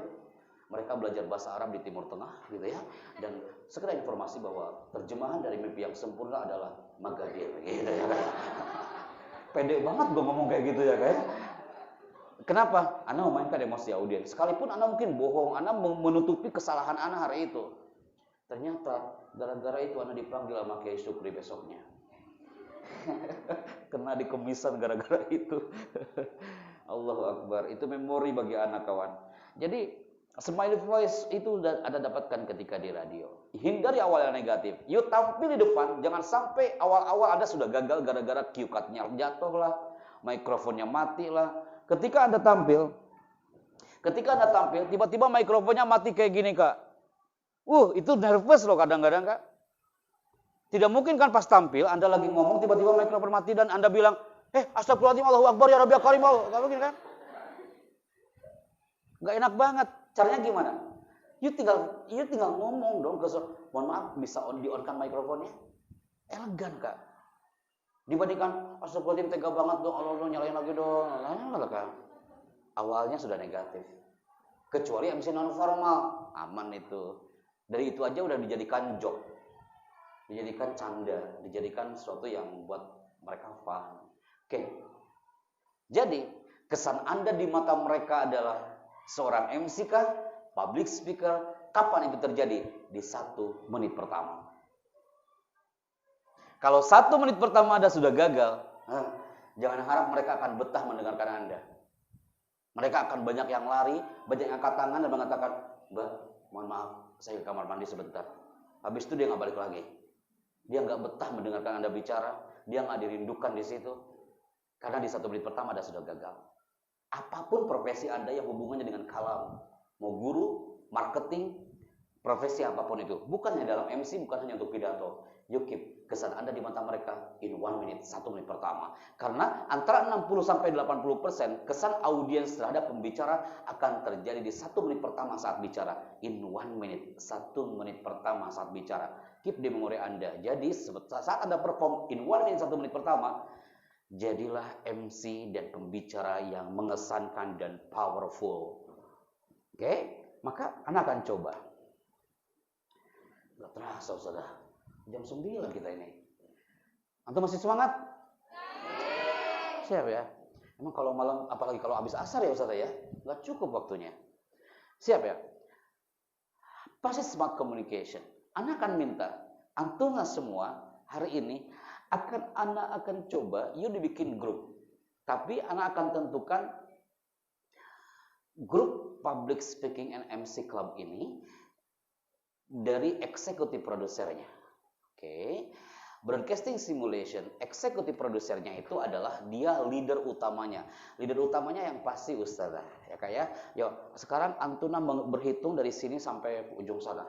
[SPEAKER 1] Mereka belajar bahasa Arab di Timur Tengah gitu ya. Dan sekedar informasi bahwa terjemahan dari Mimpi yang Sempurna adalah Magadir gitu ya. Pede banget gue ngomong kayak gitu ya kayak. Kenapa? Ana memainkan emosi audiens. Sekalipun Ana mungkin bohong, Ana menutupi kesalahan Ana hari itu. Ternyata gara-gara itu Ana dipanggil sama Kiai Sukri besoknya. Kena di kemisan gara-gara itu. Allahu Akbar. Itu memori bagi anak kawan. Jadi smiley voice itu ada dapatkan ketika di radio. Hindari awal yang negatif. You tampil di depan, jangan sampai awal-awal Anda sudah gagal gara-gara cue card-nya jatuh lah, mikrofonnya mati lah. Ketika Anda tampil, tiba-tiba mikrofonnya mati kayak gini Kak. Itu nervous loh kadang-kadang Kak. Tidak mungkin kan pas tampil, Anda lagi ngomong, tiba-tiba mikrofon mati dan Anda bilang, astagfirullahaladzim, Allahu Akbar, ya Rabbi ya Karim. Gak mungkin kan? Gak enak banget. Caranya gimana? You tinggal ngomong dong. Mohon maaf, bisa di-on-kan mikrofonnya? Elegan Kak. Dibandingkan, astagfirullahaladzim, tega banget dong, Allah nyalain lagi dong. Nah, Kak. Awalnya sudah negatif. Kecuali MC non-formal, aman itu. Dari itu aja udah dijadikan joke. Dijadikan canda, dijadikan sesuatu yang buat mereka paham. Oke. Jadi, kesan Anda di mata mereka adalah seorang MC kah? Public speaker? Kapan itu terjadi? Di 1 menit pertama. Kalau 1 menit pertama Anda sudah gagal, jangan harap mereka akan betah mendengarkan Anda. Mereka akan banyak yang lari, banyak yang angkat tangan dan mengatakan, Mbak, mohon maaf, saya ke kamar mandi sebentar. Habis itu dia nggak balik lagi. Dia nggak betah mendengarkan Anda bicara, dia nggak dirindukan di situ. Karena di 1 menit pertama Anda sudah gagal. Apapun profesi Anda yang hubungannya dengan kalam, mau guru, marketing, profesi apapun itu, bukan hanya dalam MC, bukan hanya untuk pidato. You keep kesan Anda di mata mereka in 1 minute, 1 menit pertama. Karena antara 60-80% kesan audiens terhadap pembicara akan terjadi di 1 menit pertama saat bicara. In 1 minute, 1 menit pertama saat bicara. Keep di memori Anda. Jadi saat Anda perform in 1 minute, 1 menit pertama, jadilah MC dan pembicara yang mengesankan dan powerful. Oke? Maka Anda akan coba. Gak terasa, saudara. Jam 9 kita ini. Antum masih semangat? Siap ya? Emang kalau malam, apalagi kalau habis asar ya Ustaz ya, nggak cukup waktunya. Siap ya? Pasti smart communication. Anak akan minta, antum semua hari ini anak akan coba, you dibikin grup. Tapi anak akan tentukan grup public speaking and MC club ini dari eksekutif produsernya. Oke, broadcasting simulation, eksekutif produsernya itu adalah dia leader utamanya. Leader utamanya yang pasti Ustazah, ya kayak, yuk sekarang Antuna berhitung dari sini sampai ujung sana.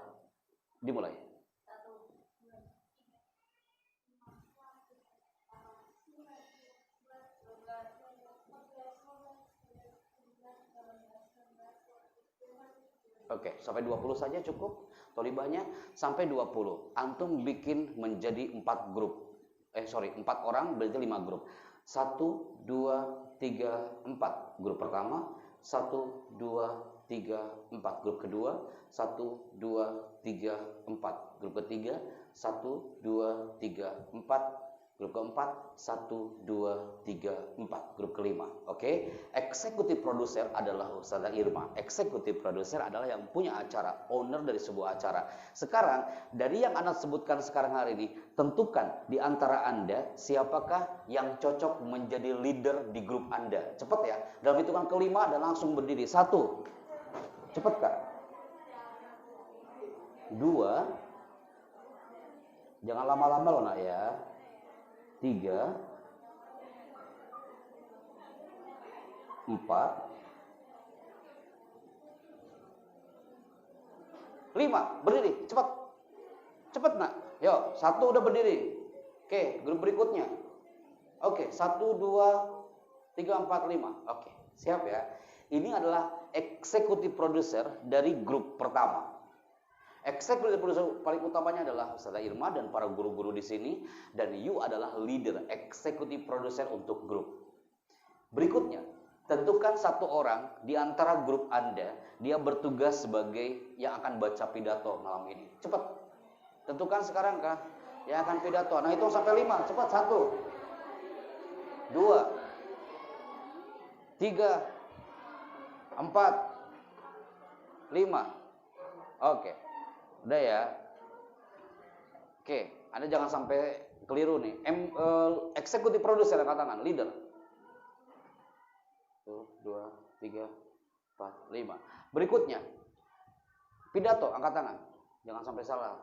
[SPEAKER 1] Dimulai. 1. Oke, sampai 20 saja cukup. Tolibahnya sampai 20. Antum bikin menjadi 4 grup. 4 orang berarti 5 grup. 1, 2, 3, 4. Grup pertama, 1, 2, 3, 4. Grup kedua, 1, 2, 3, 4. Grup ketiga, 1, 2, 3, 4. Grup keempat, 1, 2, 3, 4. Grup kelima. Oke. Eksekutif produser adalah Ustazah Irma. Eksekutif produser adalah yang punya acara, owner dari sebuah acara. Sekarang, dari yang Anda sebutkan sekarang hari ini, tentukan di antara Anda siapakah yang cocok menjadi leader di grup Anda. Cepat ya. Dalam hitungan kelima dan langsung berdiri. 1. Cepat Kak. 2. Jangan lama-lama loh nak ya. 3, 4, 5, berdiri, cepat. Cepat nak. Yuk, 1 udah berdiri. Oke, grup berikutnya. Oke, 1, 2, 3, 4, 5. Oke, siap ya. Ini adalah eksekutif produser dari grup pertama. Eksekutif produser paling utamanya adalah Ustazah Irma dan para guru-guru di sini, dan you adalah leader, eksekutif produser untuk grup. Berikutnya, tentukan 1 orang di antara grup Anda, dia bertugas sebagai yang akan baca pidato malam ini. Cepat. Tentukan sekarang Kak, yang akan pidato. Nah, hitung sampai 5, cepat. 1, 2, 3, 4, 5. Oke. Udah ya. Oke, Anda jangan sampai keliru nih. Eksekutif produser angkat tangan, leader. 1, 2, 3, 4, 5. Berikutnya, pidato angkat tangan. Jangan sampai salah.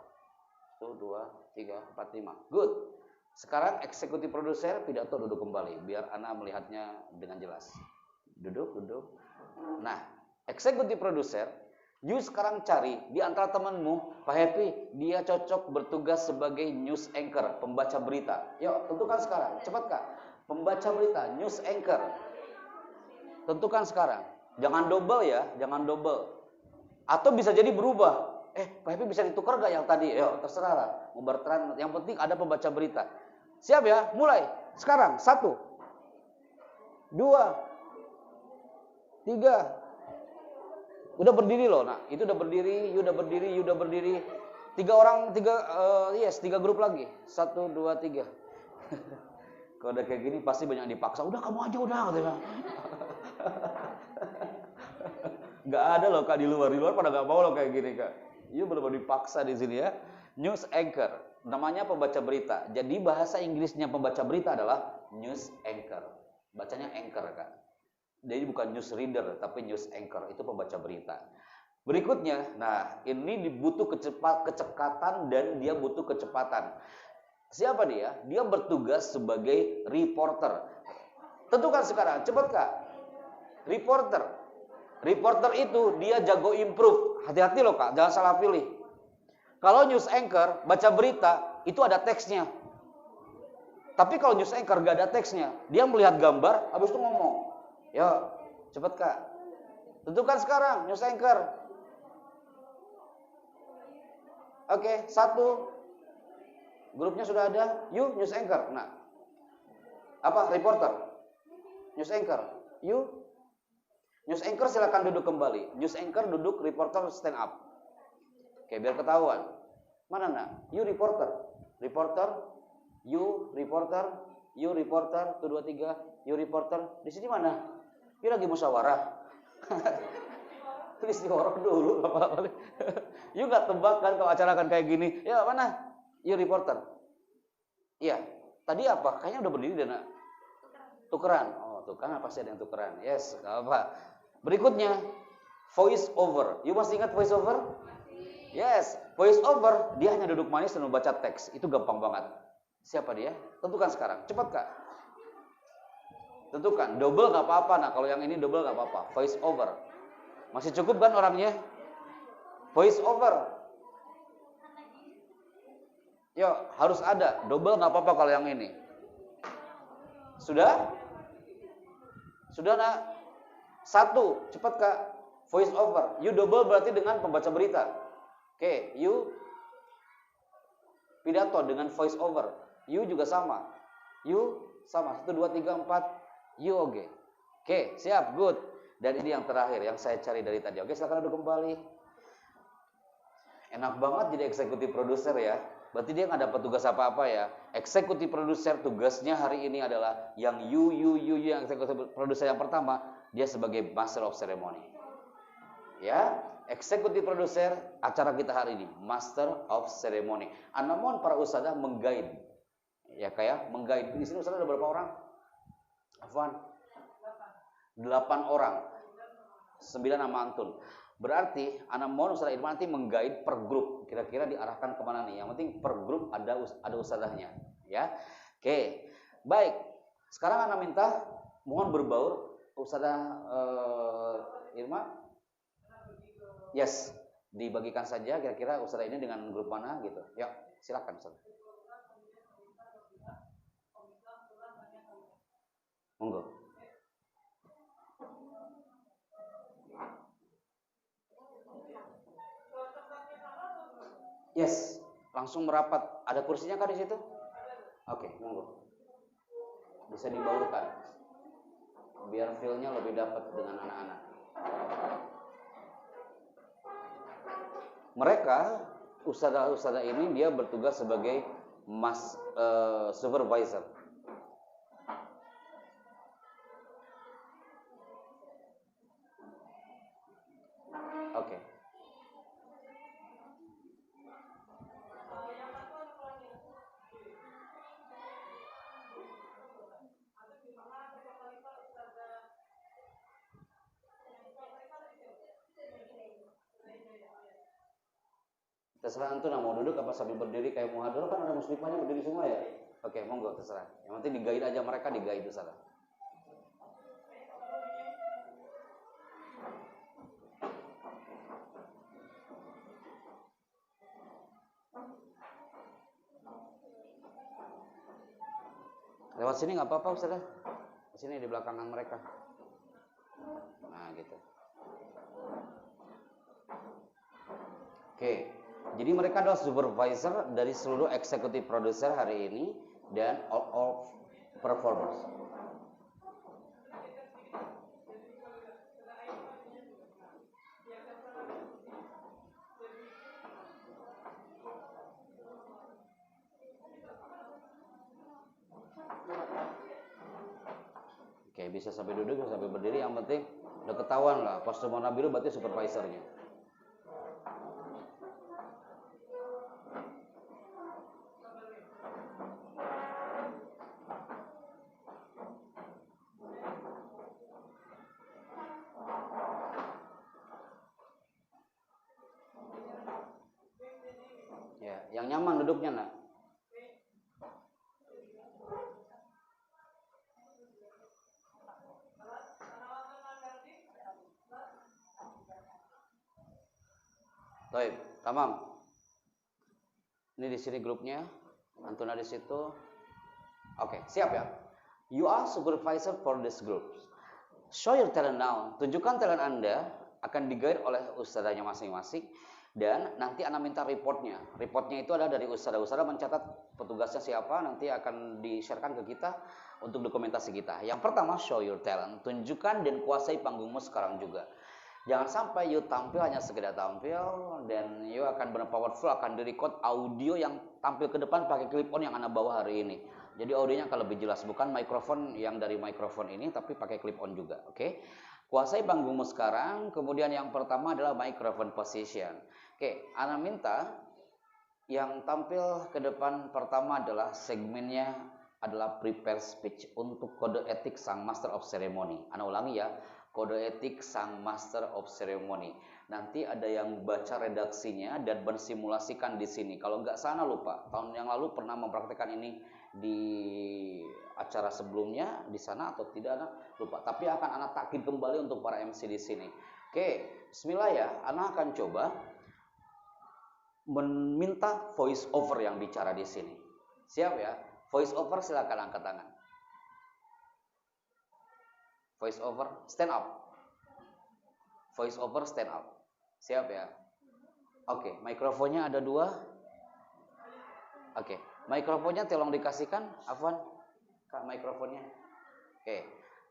[SPEAKER 1] 1, 2, 3, 4, 5. Good. Sekarang eksekutif produser pidato duduk kembali biar Anda melihatnya dengan jelas. Duduk. Nah, eksekutif produser, you sekarang cari di antara temanmu, Pak Happy, dia cocok bertugas sebagai news anchor, pembaca berita. Yuk, tentukan sekarang. Cepat Kak. Pembaca berita, news anchor. Tentukan sekarang. Jangan double ya, jangan double. Atau bisa jadi berubah. Pak Happy bisa ditukar gak yang tadi? Yuk, terserah lah. Mau bertran, yang penting ada pembaca berita. Siap ya? Mulai. Sekarang. 1, 2, 3. Udah berdiri loh, nah itu udah berdiri, you udah berdiri. 3 grup lagi. 1, 2, 3. Kalau udah kayak gini pasti banyak yang dipaksa. Udah kamu aja udah katanya. Gak ada loh Kak di luar pada gak mau loh kayak gini Kak. You benar-benar dipaksa di sini ya. News anchor, namanya pembaca berita. Jadi bahasa Inggrisnya pembaca berita adalah news anchor. Bacanya anchor Kak. Jadi bukan news reader, tapi news anchor, itu pembaca berita. Berikutnya, nah ini butuh kecepatan dan dia butuh kecepatan. Siapa dia? Dia bertugas sebagai reporter. Tentukan sekarang, cepat Kak. Reporter. Reporter itu dia jago improve. Hati-hati loh Kak, jangan salah pilih. Kalau news anchor baca berita itu ada teksnya. Tapi kalau news anchor gak ada teksnya, dia melihat gambar, habis itu ngomong. Yo, cepet Kak. Tentukan sekarang news anchor. Oke, 1. Grupnya sudah ada. You news anchor. Nah, apa? Reporter. News anchor. You news anchor silakan duduk kembali. News anchor duduk, reporter stand up. Oke, biar ketahuan. Mana nak? You reporter. Reporter. You reporter. You reporter. 1, 2, 3. You reporter. Di sini mana? You lagi musyawarah. Istiqoroh dulu. You gak tebak kan kalau acara kan kayak gini. Ya mana? You reporter. Iya. Tadi apa? Kayaknya udah berdiri dan tukeran. Oh, tuh kan pasti ada yang tukeran. Yes, gak apa. Berikutnya voice over. You masih ingat voice over? Yes, voice over. Dia hanya duduk manis dan membaca teks. Itu gampang banget. Siapa dia? Tentukan sekarang. Cepat Kak. Tentukan. Double gak apa-apa. Nah kalau yang ini double gak apa-apa. Voice over. Masih cukup kan orangnya? Voice over. Yo, harus ada. Double gak apa-apa kalau yang ini. Sudah? Sudah nak? 1, cepat Kak. Voice over. You double berarti dengan pembaca berita. Oke, you pidato dengan voice over. You juga sama. You sama. 1, 2, 3, 4. You oke. Oke, siap, good. Dan ini yang terakhir yang saya cari dari tadi. Oke, silakan duduk kembali. Enak banget jadi eksekutif produser ya. Berarti dia nggak dapat tugas apa-apa ya. Eksekutif produser tugasnya hari ini adalah yang yang eksekutif produser yang pertama, dia sebagai master of ceremony. Ya, eksekutif produser acara kita hari ini, master of ceremony. Namun para ustadzah mengguide. Ya kayak mengguide. Di sini ustadzah ada berapa orang? Afwan. 8 orang. 9 sama antun. Berarti anak mohon Ustaz Irman nanti mengguide per grup. Kira-kira diarahkan kemana nih? Yang penting per grup ada ustazahnya. Ya. Oke. Baik. Sekarang anak minta mohon berbaur Ustazah Irma. Yes. Dibagikan saja kira-kira ustazah ini dengan grup mana gitu. Ya, silakan Ustaz. Monggo. Yes, langsung merapat. Ada kursinya kan di situ? Oke, monggo. Bisa dibaurkan. Biar feel-nya lebih dapat dengan anak-anak. Mereka, ustazah ini dia bertugas sebagai supervisor. Oke. Terserah antum mau duduk apa sambil berdiri kayak muhadharah kan ada muslimahnya berdiri semua ya. Oke, monggo terserah. Yang penting di-guide aja mereka, di-guide salah. Lewat sini nggak apa-apa Ustaz. Di sini di belakangan mereka. Nah, gitu. Oke. Jadi mereka adalah supervisor dari seluruh eksekutif produser hari ini dan all performers. Oke, bisa sampai duduk, bisa sampai berdiri, yang penting udah ketahuan lah. Pas semua nabi berarti supervisornya. Yang nyaman duduknya nak. Baik, tamam. Ini di sini grupnya. Antuna di situ. Oke, siap ya? You are supervisor for this group. Show your talent now. Tunjukkan talent Anda, akan di-guide oleh ustadzanya masing-masing. Dan nanti Anda minta reportnya. Reportnya itu adalah dari ustadzah. Ustadzah mencatat petugasnya siapa, nanti akan di-sharekan ke kita untuk dokumentasi kita. Yang pertama, show your talent. Tunjukkan dan kuasai panggungmu sekarang juga. Jangan sampai you tampil hanya sekedar tampil, dan you akan benar powerful, akan di-record audio yang tampil ke depan pakai clip on yang Anda bawa hari ini. Jadi audionya akan lebih jelas, bukan mikrofon yang dari mikrofon ini, tapi pakai clip on juga, oke? Kuasai panggungmu sekarang. Kemudian yang pertama adalah microphone position. Oke, Ana minta yang tampil ke depan pertama adalah segmennya adalah prepare speech untuk kode etik sang master of ceremony. Ana ulangi ya, kode etik sang master of ceremony. Nanti ada yang baca redaksinya dan mensimulasikan di sini. Kalau nggak sana lupa, tahun yang lalu pernah mempraktekkan ini di acara sebelumnya di sana atau tidak, Ana lupa. Tapi akan Ana takkid kembali untuk para MC di sini. Oke, bismillah ya. Ana akan coba meminta voice over yang bicara di sini. Siap ya? Voice over silakan angkat tangan. Voice over, stand up. Voice over, stand up. Siap ya? Oke, mikrofonnya ada 2. Oke, mikrofonnya tolong dikasihkan, Afwan. Kak, mikrofonnya. Oke,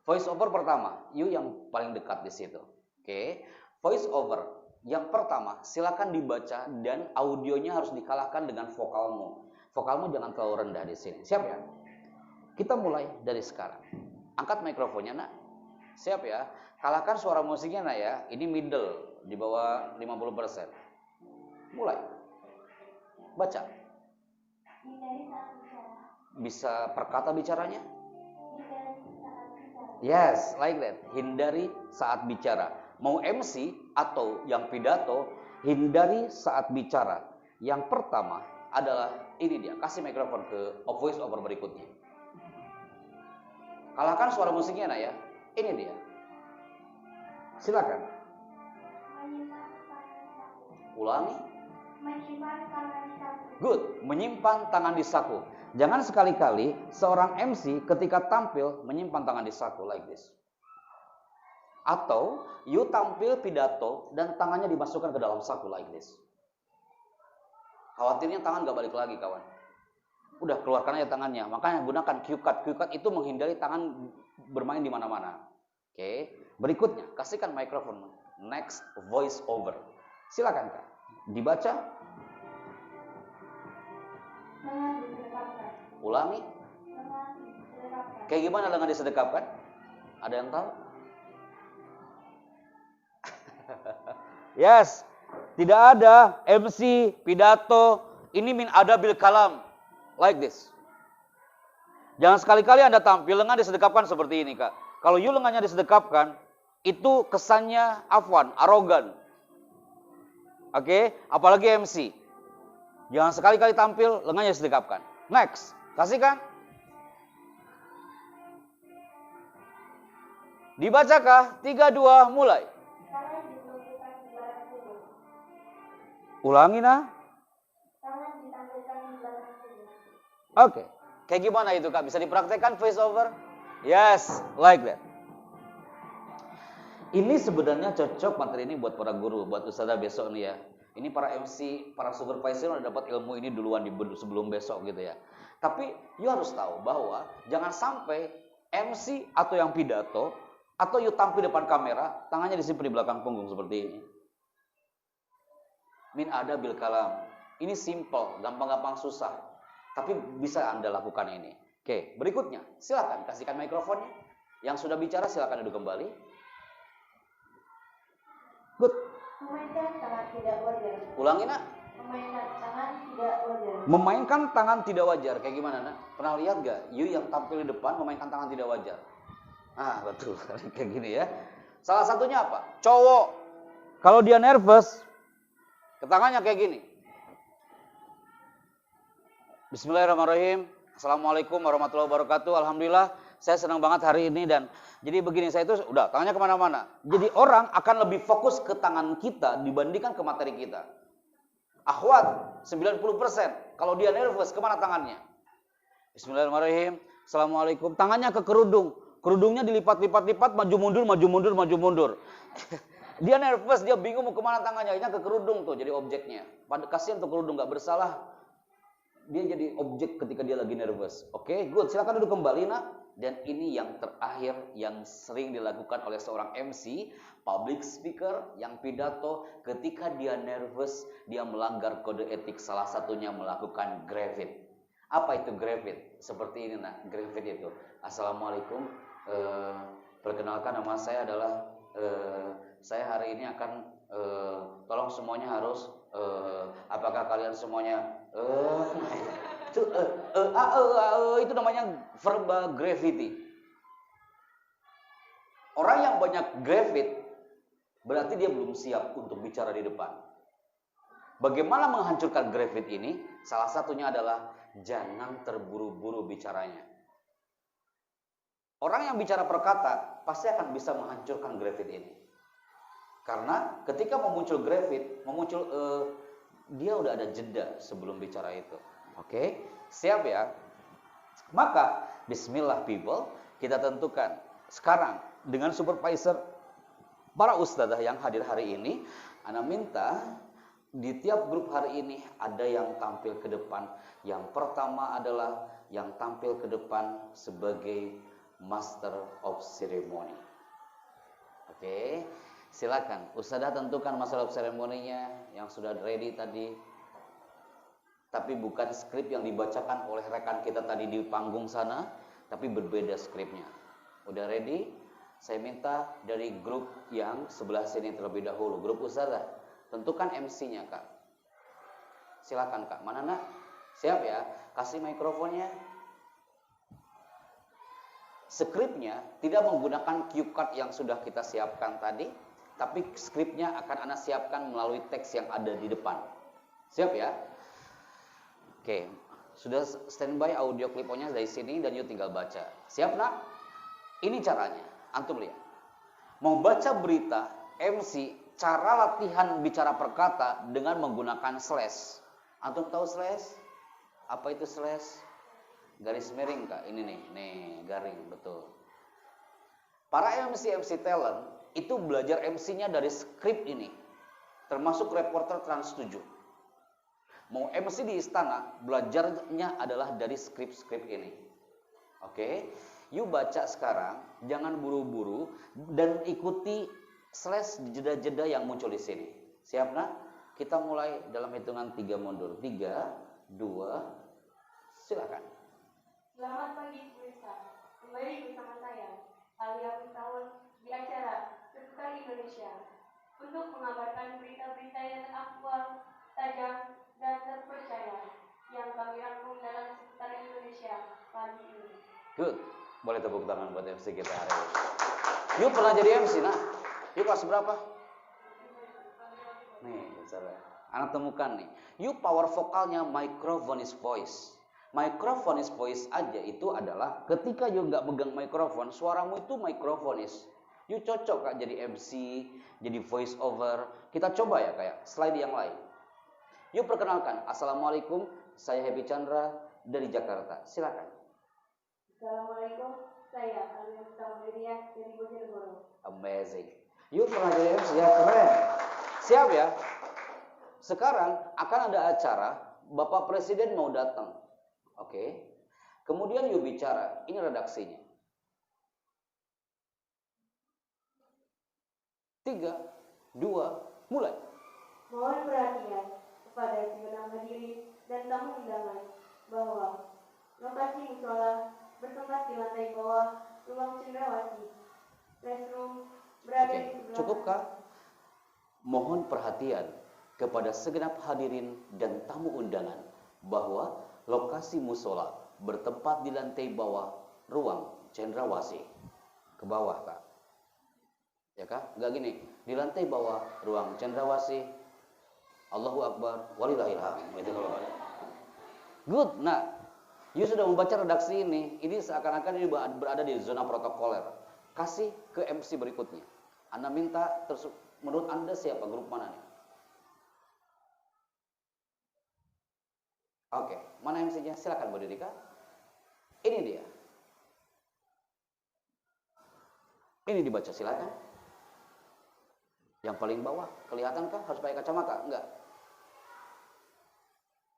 [SPEAKER 1] voice over pertama, you yang paling dekat di situ. Oke, voice over yang pertama, silakan dibaca dan audionya harus dikalahkan dengan vokalmu. Vokalmu jangan terlalu rendah di sini. Siap ya? Kita mulai dari sekarang. Angkat mikrofonnya, Nak. Siap ya? Kalahkan suara musiknya, Nak ya. Ini middle, di bawah 50%. Mulai. Baca. Bisa per kata bicaranya? Yes, like that. Hindari saat bicara. Mau MC atau yang pidato, hindari saat bicara. Yang pertama adalah ini dia. Kasih mikrofon ke voice over berikutnya. Kalahkan suara musiknya, Nak ya. Ini dia. Silakan. Ulangi. Good. Menyimpan tangan di saku. Jangan sekali-kali seorang MC ketika tampil menyimpan tangan di saku like this. Atau you tampil pidato dan tangannya dimasukkan ke dalam saku like this. Khawatirnya tangan gak balik lagi, kawan. Udah keluarkan aja tangannya. Makanya gunakan cue card. Cue card itu menghindari tangan bermain di mana-mana. Oke. Berikutnya, kasihkan mikrofon. Next, voice over. Silakan, Kak. Dibaca. Ulangi. Kayak gimana lengan disedekapkan? Ada yang tahu? Yes. Tidak ada MC, pidato. Ini min adabil kalam. Like this. Jangan sekali-kali Anda tampil lengan disedekapkan seperti ini, Kak. Kalau you lengannya disedekapkan, itu kesannya afwan, arogan. Oke, apalagi MC. Jangan sekali-kali tampil lengannya disedekapkan. Next, kasihkan. Dibacakah? 3, 2, mulai. Ulangi, Nah. Oke. Kayak gimana itu, Kak? Bisa dipraktekkan voice over? Yes, like that. Ini sebenarnya cocok materi ini buat para guru, buat ustadzah besok nih ya. Ini para MC, para supervisor udah dapat ilmu ini duluan sebelum besok gitu ya. Tapi you harus tahu bahwa jangan sampai MC atau yang pidato atau you tampil depan kamera, tangannya disimpan di belakang punggung seperti ini. Min ada bil kalam. Ini simple, gampang-gampang susah. Tapi bisa Anda lakukan ini. Oke, berikutnya. Silakan kasihkan mikrofonnya. Yang sudah bicara silakan duduk kembali. Good.
[SPEAKER 2] Memainkan tangan tidak wajar.
[SPEAKER 1] Ulangi, Nak.
[SPEAKER 2] Memainkan tangan tidak wajar.
[SPEAKER 1] Memainkan tangan tidak wajar. Kayak gimana, Nak? Pernah lihat gak? You yang tampil di depan memainkan tangan tidak wajar. Ah, betul. Kayak gini ya. Salah satunya apa? Cowok. Kalau dia nervous, tangannya kayak gini. Bismillahirrahmanirrahim. Assalamualaikum warahmatullahi wabarakatuh. Alhamdulillah, saya senang banget hari ini. Dan jadi begini, saya itu udah tangannya kemana-mana. Jadi orang akan lebih fokus ke tangan kita dibandingkan ke materi kita. Akhwat, 90% Kalau dia nervous, kemana tangannya? Bismillahirrahmanirrahim. Assalamualaikum. Tangannya ke kerudung. Kerudungnya dilipat-lipat-lipat, maju mundur, maju mundur, maju mundur. Dia nervous, dia bingung mau kemana tangannya. Akhirnya ke kerudung tuh, jadi objeknya. Kasihan tuh kerudung, gak bersalah. Dia jadi objek ketika dia lagi nervous. Oke, good. Silakan duduk kembali, nak. Dan ini yang terakhir yang sering dilakukan oleh seorang MC, public speaker, yang pidato ketika dia nervous, dia melanggar kode etik. Salah satunya melakukan gravid. Apa itu gravid? Seperti ini, nak. Gravid itu. Assalamualaikum. Perkenalkan, nama saya adalah saya hari ini akan tolong semuanya harus apakah kalian semuanya itu namanya verbal gravity. Orang yang banyak gravid berarti dia belum siap untuk bicara di depan. Bagaimana menghancurkan gravid ini? Salah satunya adalah jangan terburu-buru bicaranya. Orang yang bicara per kata pasti akan bisa menghancurkan gravid ini. Karena ketika memuncul gravid, dia udah ada jeda sebelum bicara itu. Oke, siap ya? Maka, bismillah people, kita tentukan. Sekarang, dengan supervisor para ustadzah yang hadir hari ini, ana minta di tiap grup hari ini ada yang tampil ke depan. Yang pertama adalah yang tampil ke depan sebagai Master of Ceremony. Oke, silakan. Ustadzah tentukan Master of Ceremony-nya yang sudah ready tadi. Tapi bukan skrip yang dibacakan oleh rekan kita tadi di panggung sana, tapi berbeda skripnya. Udah ready? Saya minta dari grup yang sebelah sini terlebih dahulu, grup ustadzah, tentukan MC-nya, Kak. Silakan, Kak. Mana, nak? Siap ya? Kasih mikrofonnya. Skripnya tidak menggunakan cue card yang sudah kita siapkan tadi, tapi skripnya akan Anda siapkan melalui teks yang ada di depan. Siap ya? Oke, sudah standby audio kliponya dari sini dan you tinggal baca. Siap, nak? Ini caranya. Antum lihat. Mau baca berita, MC, cara latihan bicara per kata dengan menggunakan slash. Antum tahu slash? Apa itu slash? Garis miring, Kak. Ini nih garing, betul. Para MC talent itu belajar MC-nya dari skrip ini. Termasuk reporter Trans 7. Mau MC di istana, belajarnya adalah dari skrip-skrip ini. Oke, you baca sekarang, jangan buru-buru dan ikuti slash jeda-jeda yang muncul di sini. Siap, nak? Kita mulai dalam hitungan 3 mundur. 3, 2, silakan.
[SPEAKER 2] Selamat pagi pemirsa, kembali bersama saya, Alia Witawan di acara Seputar Indonesia untuk mengabarkan berita-berita yang aktual, tajam, dan terpercaya yang kami rangkum dalam Seputar Indonesia pagi ini.
[SPEAKER 1] Good, boleh tepuk tangan buat MC kita hari ini. You pernah jadi MC, nah? You kelas berapa? Nih, misalnya, anak temukan nih. You power vokalnya microphone is voice. Microphone is voice aja itu adalah ketika you nggak megang mikrofon, suaramu itu microphonis. You cocok, Kak, jadi MC, jadi voice over. Kita coba ya, kayak slide yang lain. You perkenalkan, Assalamualaikum, saya Happy Chandra dari Jakarta. Silakan.
[SPEAKER 2] Assalamualaikum, saya Alia Witawan dari Bojonegoro.
[SPEAKER 1] Amazing. You pernah jadi MC, ya keren. Siap ya? Sekarang akan ada acara, Bapak Presiden mau datang. Oke. Kemudian you bicara, ini redaksinya. 3, 2, mulai.
[SPEAKER 2] Mohon perhatian kepada segenap hadirin dan tamu undangan bahwa lokasi musola bertempat di lantai bawah ruang Cendrawasih. Restroom berada di sebelah.
[SPEAKER 1] Cukup, Kak? Mohon perhatian kepada segenap hadirin dan tamu undangan bahwa lokasi musola bertempat di lantai bawah ruang Cendrawasih. Ke bawah, Kak. Ya, Kak? Enggak gini. Di lantai bawah ruang Cendrawasih. Allahu Akbar. Walillahil hamd. Itu kalau ada. Good. Nah, you sudah membaca redaksi ini. Ini seakan-akan ini berada di zona protokoler. Kasih ke MC berikutnya. Anda minta, menurut Anda siapa? Grup mana nih? Oke, mana MC-nya? Silakan Bu Didika. Ini dia. Ini dibaca, silakan. Yang paling bawah, kelihatan kah? Harus pakai kacamata? Enggak.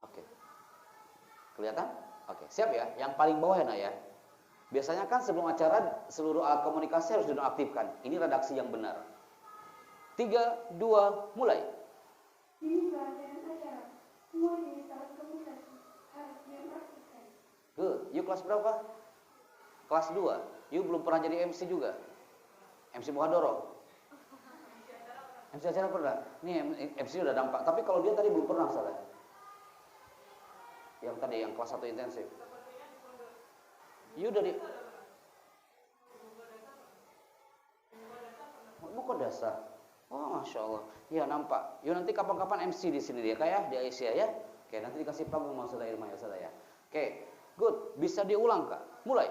[SPEAKER 1] Oke. Kelihatan? Oke, siap ya. Yang paling bawah ya, Nak ya. Biasanya kan sebelum acara seluruh alat komunikasi harus dinonaktifkan. Ini redaksi yang benar. 3, 2, mulai.
[SPEAKER 2] Ini pelajaran acara. Semua jenis alat komunikasi harus dinonaktifkan.
[SPEAKER 1] Good. You kelas berapa? Kelas 2. You belum pernah jadi MC juga. MC Muhadoro. MC acara pernah? Nih MC udah nampak. Tapi kalau dia tadi belum pernah salah. Yang tadi yang kelas 1 intensif. You udah di buku dasar. Oh, Masya Allah. Ya nampak. You nanti kapan-kapan MC di sini dia kayak di Aisyah ya. Oke, nanti dikasih panggung sama Saudara Irma ya Saudara ya. Oke, good. Bisa diulang Kak. Mulai.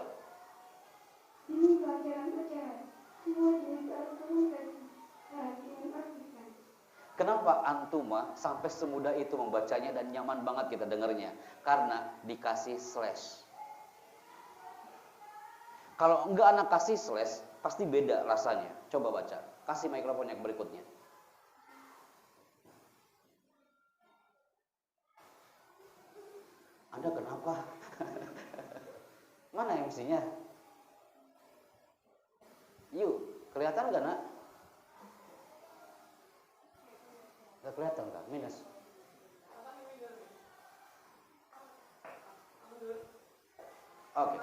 [SPEAKER 2] Ini pelajaran acara. Semua jenis alat komunikasi harus dinonaktifkan.
[SPEAKER 1] Kenapa Antuma sampai semudah itu membacanya dan nyaman banget kita dengarnya? Karena dikasih slash. Kalau enggak anak kasih slash, pasti beda rasanya. Coba baca. Kasih mikrofon yang berikutnya. Anda kenapa? Mana MC-nya? Yuk, kelihatan gak nak? Gak kelihatan kak, minus. Oke.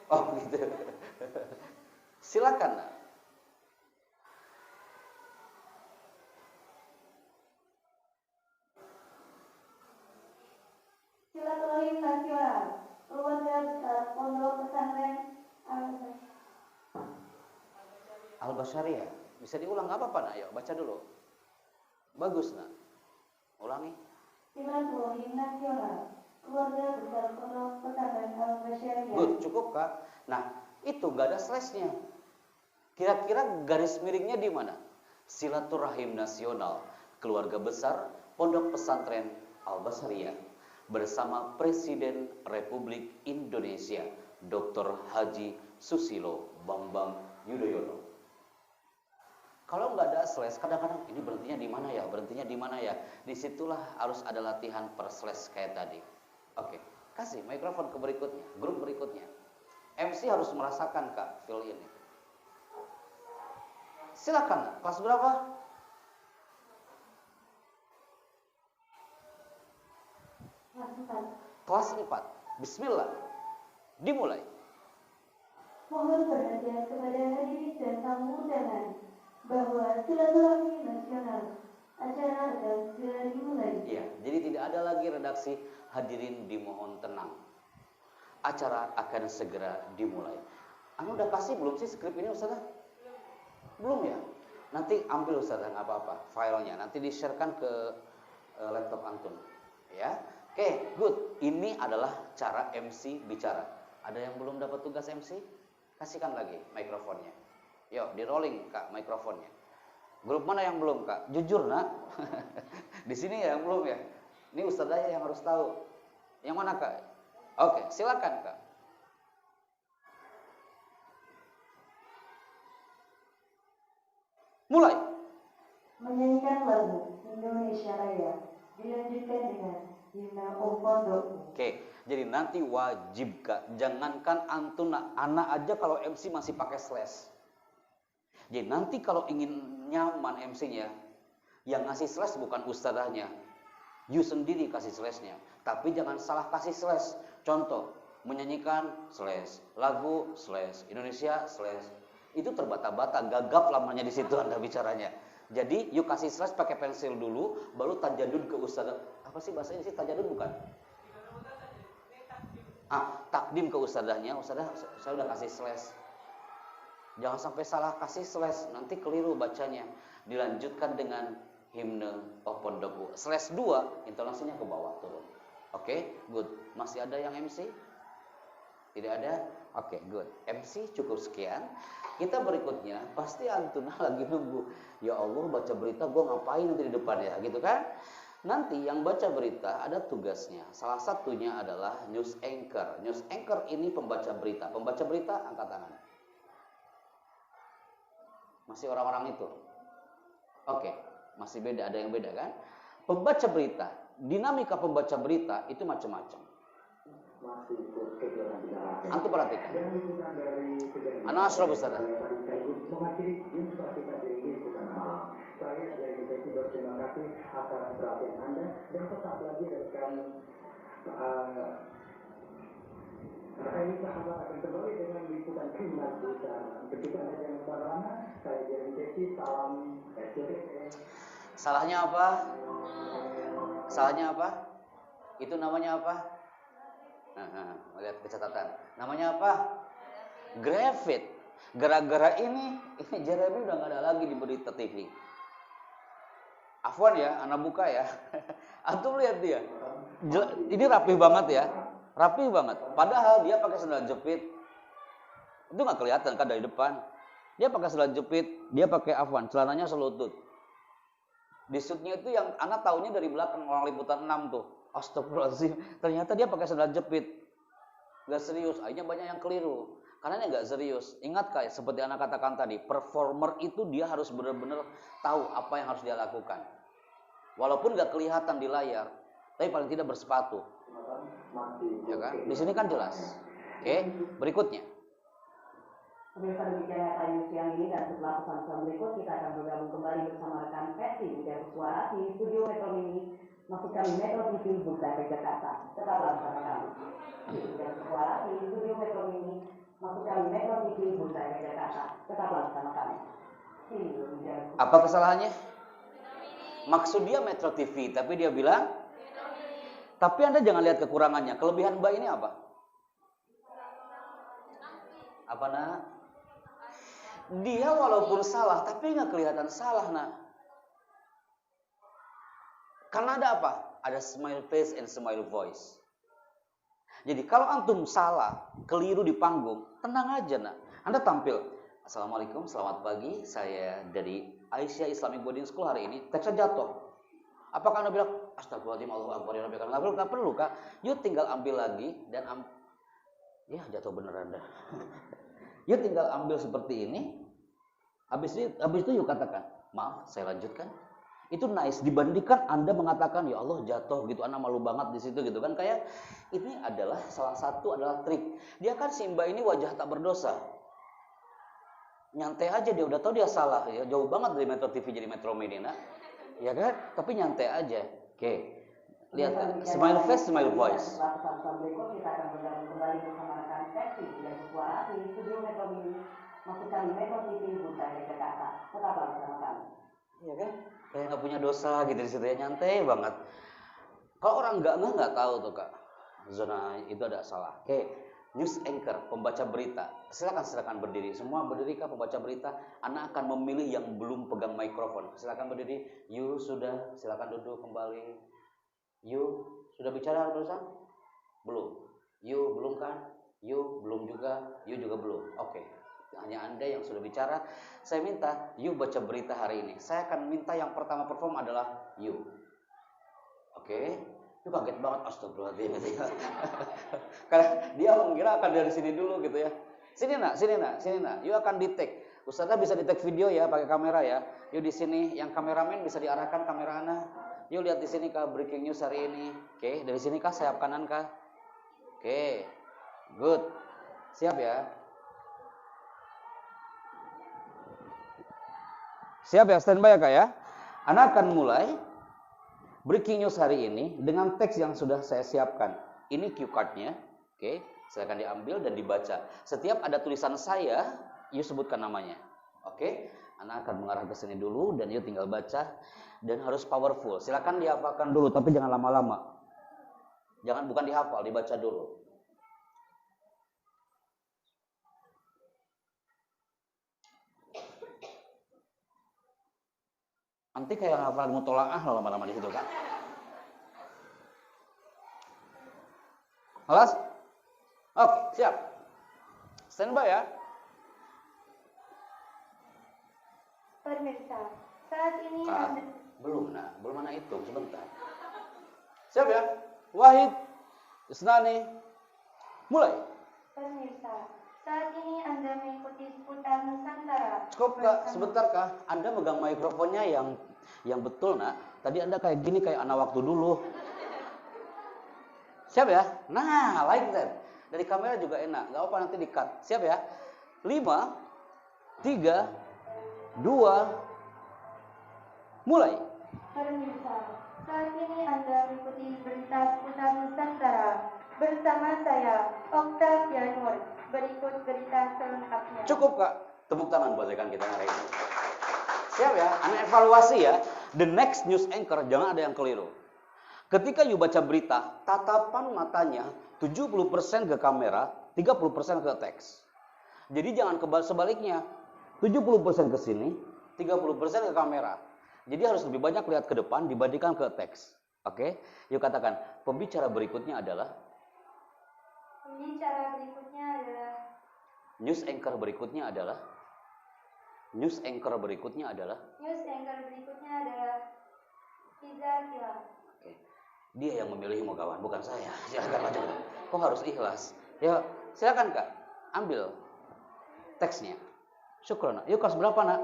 [SPEAKER 1] Oh gitu. Silakan nak.
[SPEAKER 2] Silaturahim nasional. Keluarga besar Pondok Pesantren
[SPEAKER 1] Al-Basyariah. Bisa diulang nggak apa-apa nak? Ayo baca dulu. Bagus nak. Ulangi.
[SPEAKER 2] Silaturahim nasional. Keluarga besar Pondok Pesantren Al-Basyariah.
[SPEAKER 1] Good, cukup kak. Nah, itu nggak ada slashnya. Kira-kira garis miringnya di mana? Silaturahim nasional. Keluarga besar Pondok Pesantren Al-Basyariah bersama Presiden Republik Indonesia Dr. Haji Susilo Bambang Yudhoyono. Kalau nggak ada slash, kadang-kadang ini berhentinya di mana ya? Berhentinya di mana ya? Disitulah harus ada latihan per slash kayak tadi. Oke, kasih mikrofon ke berikutnya, grup berikutnya. MC harus merasakan kak feel ini. Silakan, kelas berapa? Kelas 4. Bismillah. Dimulai.
[SPEAKER 2] Mohon perhatian kepada hadirin dan tamu undangan bahwa silaturahmi nasional acara akan segera dimulai.
[SPEAKER 1] Iya, jadi tidak ada lagi redaksi hadirin dimohon tenang. Acara akan segera dimulai. Anu udah kasih belum sih skrip ini Ustazah? Belum ya? Nanti ambil Ustazah nggak apa-apa filenya. Nanti di-sharekan ke laptop Antun. Ya. Oke, good. Ini adalah cara MC bicara. Ada yang belum dapat tugas MC? Kasihkan lagi mikrofonnya. Yuk, di rolling Kak mikrofonnya. Grup mana yang belum Kak? Jujur nak. Di sini ya yang belum ya. Ini Ustazah yang harus tahu. Yang mana Kak? Oke, silakan Kak. Mulai.
[SPEAKER 2] Menyanyikan lagu Indonesia Raya dilanjutkan dengan himne Pondok.
[SPEAKER 1] Oke, jadi nanti wajib Kak. Jangankan Antun anak aja kalau MC masih pakai slash. Jadi nanti kalau ingin nyaman MC-nya, yang ngasih slash bukan ustadzahnya. You sendiri kasih slashnya. Tapi jangan salah kasih slash. Contoh, menyanyikan slash, lagu slash, Indonesia slash. Itu terbata-bata, gagap lamanya di situ Anda bicaranya. Jadi, you kasih slash pakai pensil dulu, baru tajadun ke ustadzah. Apa sih bahasanya sih tajadun bukan? Takdim ke ustadzahnya. Ustadzah, saya udah kasih slash. Jangan sampai salah kasih slash, nanti keliru bacanya. Dilanjutkan dengan himne Pondok. Slash 2, intonasinya ke bawah turun. Oke, good. Masih ada yang MC? Tidak ada? Oke, good. MC cukup sekian. Kita berikutnya, pasti Antuna lagi nunggu. Ya Allah, baca berita gue ngapain nanti di depan ya, gitu kan? Nanti yang baca berita ada tugasnya. Salah satunya adalah news anchor. News anchor ini pembaca berita. Pembaca berita angkat tangan. Masih orang-orang itu? Oke, masih beda, ada yang beda kan? Pembaca berita, dinamika pembaca berita itu macam-macam. Antum perhatikan. Ana asrof Ustaz.
[SPEAKER 3] Saya dari Desi berterima kasih atas perhatian Anda dan tetap lagi dengan ini sahabat akan kembali dengan liputan kriminal kita. Ketika Anda jangan kemana-mana, saya dari Desi, salam SCTV.
[SPEAKER 1] Salahnya apa? Salahnya apa? Itu namanya apa? Lihat catatan. Namanya apa? Grafit. Gara-gara ini Jeremy udah nggak ada lagi di berita TV. Afwan ya, anak buka ya. Antum lihat dia. Ini rapi banget ya. Rapi banget. Padahal dia pakai sandal jepit. Itu nggak kelihatan kan dari depan. Dia pakai sandal jepit, dia pakai afwan, celananya selutut. Di shootnya itu yang anak taunya dari belakang, orang liputan 6 tuh. Astagfirullahaladzim. Ternyata dia pakai sandal jepit. Gak serius. Akhirnya banyak yang keliru. Karena dia gak serius. Ingat kayak seperti anak katakan tadi, performer itu dia harus benar-benar tahu apa yang harus dia lakukan. Walaupun gak kelihatan di layar, tapi paling tidak bersepatu. Ya kan? Di sini kan jelas. Oke, berikutnya.
[SPEAKER 4] Pemirsa, demikian tayang siang ini dan setelah pesan-pesan berikut kita akan bergabung kembali bersama rekan Peti Bidang Suara di studio Metro Mini. Maksud kami Metro TV Bursa Jakarta. Tetaplah bersama kami. Bidang Suara di studio Metro Mini. Maksud kami Metro TV Bursa Jakarta. Tetaplah bersama kami.
[SPEAKER 1] Apa kesalahannya? Maksud dia Metro TV, tapi dia bilang. Tapi Anda jangan lihat kekurangannya. Kelebihan Mbak ini apa? Apa nak? Dia walaupun salah, tapi nggak kelihatan salah nak. Karena ada apa? Ada smile face and smile voice. Jadi kalau antum salah, keliru di panggung, tenang aja nak. Anda tampil, Assalamualaikum, selamat pagi, saya dari Aisyah Islamic Boarding School hari ini. Teksnya jatuh. Apakah Anda bilang, Astagfirullahaladzim, Allahu Akbar, ya Rabbi, nggak perlu kak. Yuk tinggal ambil lagi dan ya jatuh beneran dah. Yuk tinggal ambil seperti ini. Habis itu yuk katakan, maaf, saya lanjutkan. Itu nice dibandingkan Anda mengatakan ya Allah jatuh gitu, Anda malu banget di situ gitu kan. Kayak ini adalah salah satu adalah trik. Dia kan si Mbak ini wajah tak berdosa. Nyantai aja, dia udah tahu dia salah ya. Jauh banget dari Metro TV jadi Metro Media. Ya kan? Tapi nyantai aja. Oke. Lihat kan, smile face, smile voice.
[SPEAKER 4] Setelah pesan-pesan berikut kita akan bergabung kembali bersama rekan Peti Bidang Suara di studio Metro Mini. Maksud kami Metro TV Bursa Jakarta. Tetaplah bersama kami.
[SPEAKER 1] Iya kan? Kayak nggak punya dosa gitu di situ ya, nyantai banget. Kalau orang nggak tahu tuh kak, zona itu ada salah. Oke, news anchor, pembaca berita. Silakan berdiri. Semua berdiri kak, pembaca berita. Anak akan memilih yang belum pegang mikrofon. Silakan berdiri. You sudah, silakan duduk kembali. You sudah bicara barusan? Belum. You belum kan? You belum juga. You juga belum. Oke. Hanya Anda yang sudah bicara. Saya minta you baca berita hari ini. Saya akan minta yang pertama perform adalah you. Oke. You kaget banget, astagfirullahaladzim. Karena dia mengira akan dari sini dulu gitu ya. Sini nak. You akan di-take. Ustazah bisa di-take video ya pakai kamera ya. You di sini, yang kameramen bisa diarahkan kamera Anda. You lihat di sini kah breaking news hari ini. Oke, dari sini kah sayap kanan kah? Oke. Good. Siap ya. Siap ya, standby ya kak ya. Anda akan mulai breaking news hari ini dengan teks yang sudah saya siapkan. Ini cue card-nya. Oke, silakan diambil dan dibaca. Setiap ada tulisan saya, you sebutkan namanya. Oke, Anda akan mengarah ke sini dulu dan you tinggal baca dan harus powerful. Silakan dihafalkan dulu tapi jangan lama-lama. Bukan dihafal, dibaca dulu. Nanti kayak hafal mutolaah lama-lama di situ kan. Alas? Oke, siap. Standby ya.
[SPEAKER 2] Pemirsa, saat ini
[SPEAKER 1] Kak, belum anak hitung sebentar. Siap ya? Wahid, Isnani, mulai.
[SPEAKER 2] Pemirsa, saat ini Anda mengikuti seputar Nusantara.
[SPEAKER 1] Cukup Kak, sebentar Kak. Anda megang mikrofonnya yang betul nak. Tadi Anda kayak gini, kayak anak waktu dulu. Siap ya? Nah, like that. Dari kamera juga enak. Gak apa nanti di-cut. Siap ya? 5, 3, 2, mulai.
[SPEAKER 2] Pemirsa, saat ini Anda mengikuti berita seputar Nusantara. Bersama saya, Octavianur. Berikut berita selengkapnya.
[SPEAKER 1] Cukup Kak. Tepuk tangan buat rekan kita hari ini. Siap ya? Anda evaluasi ya. The next news anchor, jangan ada yang keliru. Ketika you baca berita, tatapan matanya 70% ke kamera, 30% ke teks. Jadi jangan sebaliknya. 70% ke sini, 30% ke kamera. Jadi harus lebih banyak lihat ke depan dibandingkan ke teks. Oke? Yuk katakan, pembicara berikutnya adalah
[SPEAKER 2] Pembicara berikutnya adalah
[SPEAKER 1] news anchor berikutnya adalah news anchor berikutnya adalah
[SPEAKER 2] Iza Kila.
[SPEAKER 1] Oke. Dia yang memilih mau kawan, bukan saya. Silakan maju. Kok harus ikhlas? Ya, silakan Kak. Ambil teksnya. Syukron. Yuk kelas berapa nak?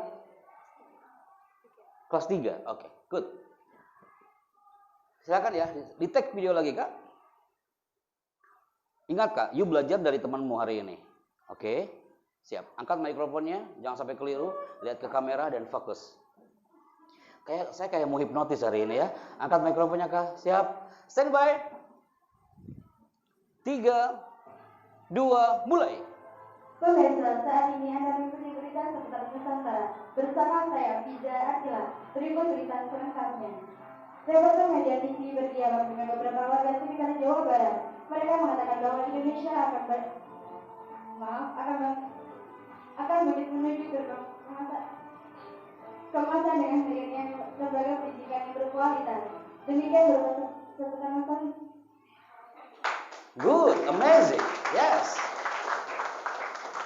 [SPEAKER 1] Kelas 3. Oke, good. Silakan ya, di tag video lagi Kak. Ingat Kak, you belajar dari temanmu hari ini. Oke, siap. Angkat mikrofonnya, jangan sampai keliru. Lihat ke kamera dan fokus. Saya kayak mau hipnotis hari ini ya. Angkat mikrofonnya Kak, siap. Stand by. 3, 2, mulai.
[SPEAKER 2] Pemirsa, saat ini Anda mengikuti berita seputar Nusantara. Bersama saya, Iza Kila. Berikut berita selengkapnya. Reporter media TV berdialog dengan beberapa warga sekitar Jawa Barat. Mereka mengatakan bahwa Indonesia akan menuju gerbang kemasan dengan hadirnya lembaga pendidikan yang berkualitas. Demikian beberapa seputar Nusantara.
[SPEAKER 1] Good, amazing, yes.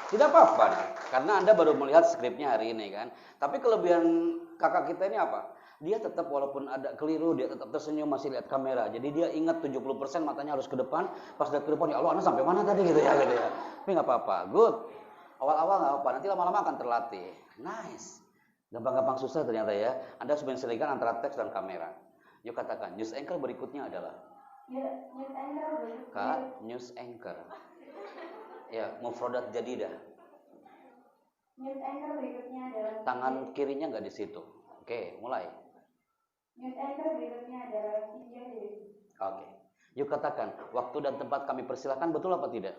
[SPEAKER 1] Tidak apa-apa nih, karena Anda baru melihat skripnya hari ini kan. Tapi kelebihan kakak kita ini apa? Dia tetap walaupun ada keliru, dia tetap tersenyum masih lihat kamera. Jadi dia ingat 70% matanya harus ke depan. Pas lihat ke depan, ya Allah, Anda sampai mana tadi gitu ya. Tapi nggak apa-apa, good. Awal-awal nggak apa, nanti lama-lama akan terlatih. Nice. Gampang-gampang susah ternyata ya. Anda harus menyesuaikan antara teks dan kamera. Yuk katakan, news anchor berikutnya adalah Kak, news anchor. Ya, mufrodat jadidah.
[SPEAKER 2] News anchor berikutnya adalah
[SPEAKER 1] Tangan kirinya nggak di situ. Oke, mulai.
[SPEAKER 2] News anchor berikutnya adalah video dari.
[SPEAKER 1] Oke. Yuk katakan, waktu dan tempat kami persilakan, betul apa tidak?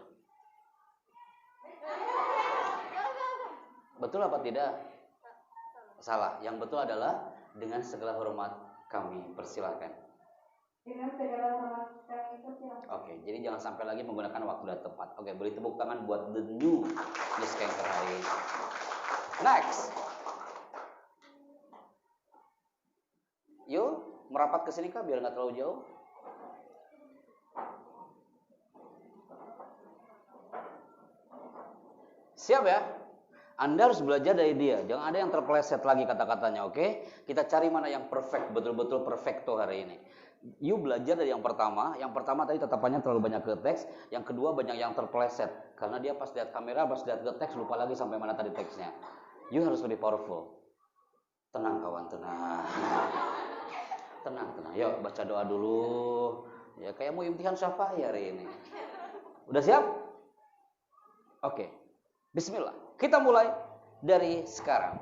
[SPEAKER 1] Betul apa tidak? Salah. Yang betul adalah dengan segala hormat kami persilakan.
[SPEAKER 2] Dengan segala hormat kami persilakan.
[SPEAKER 1] Oke, jadi jangan sampai lagi menggunakan waktu dan tempat. Oke, beri tepuk tangan buat the new news anchor hari ini. Next. Yuk, merapat ke sini Kak biar nggak terlalu jauh. Siap ya? Anda harus belajar dari dia. Jangan ada yang terpeleset lagi kata-katanya, oke? Kita cari mana yang perfect, betul-betul perfecto hari ini. You belajar dari yang pertama. Yang pertama tadi tatapannya terlalu banyak ke teks. Yang kedua banyak yang terpeleset. Karena dia pas lihat kamera, pas lihat ke teks, lupa lagi sampai mana tadi teksnya. You harus lebih powerful. Tenang kawan, tenang. Tenang. Yuk baca doa dulu. Ya kayak mau imtihan syafa'i hari ini. Udah siap? Oke. Bismillah. Kita mulai dari sekarang.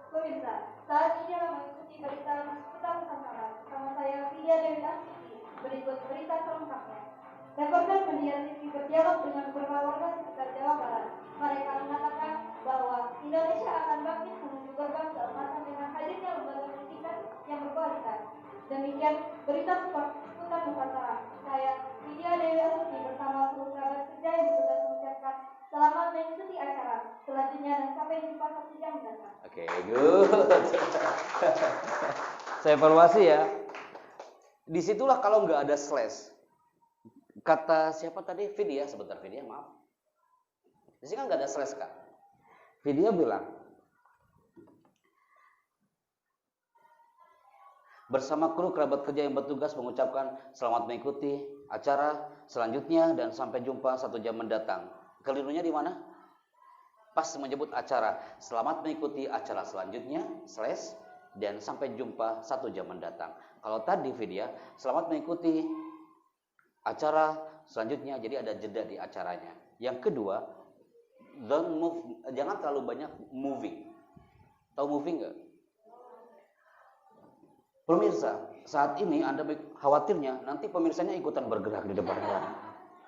[SPEAKER 2] Pemirsa, saat ini mengikuti berita seputar Nusantara. Bersama saya, Vidya Dewi Astuti. Berikut berita selengkapnya. Reporter media TV berdialog dengan beberapa warga sekitar Jawa Barat. Mereka mengatakan bahwa Indonesia akan bangkit menuju gerbang keemasan dengan hadirnya lembaga pendidikan yang berkualitas. Demikian berita seputar Nusantara. Saya, Vidya Dewi Astuti bersama seluruh kerabat kerja yang bertugas mengucapkan selamat mengikuti acara selanjutnya dan sampai jumpa 1 jam mendatang.
[SPEAKER 1] Oke, good. Saya evaluasi ya. Disitulah kalau nggak ada slash. Kata siapa tadi? Vidya, sebentar Vidya, maaf. Di sini kan nggak ada slash Kak. Vidya bilang, Bersama kru kerabat kerja yang bertugas mengucapkan selamat mengikuti acara selanjutnya dan sampai jumpa 1 jam mendatang. Kelirunya di mana? Pas menyebut acara, selamat mengikuti acara selanjutnya, slash, dan sampai jumpa 1 jam mendatang. Kalau tadi video, selamat mengikuti acara selanjutnya, jadi ada jeda di acaranya. Yang kedua, don't move, jangan terlalu banyak moving. Tahu moving nggak? Pemirsa, saat ini Anda khawatirnya nanti pemirsanya ikutan bergerak di depan Anda.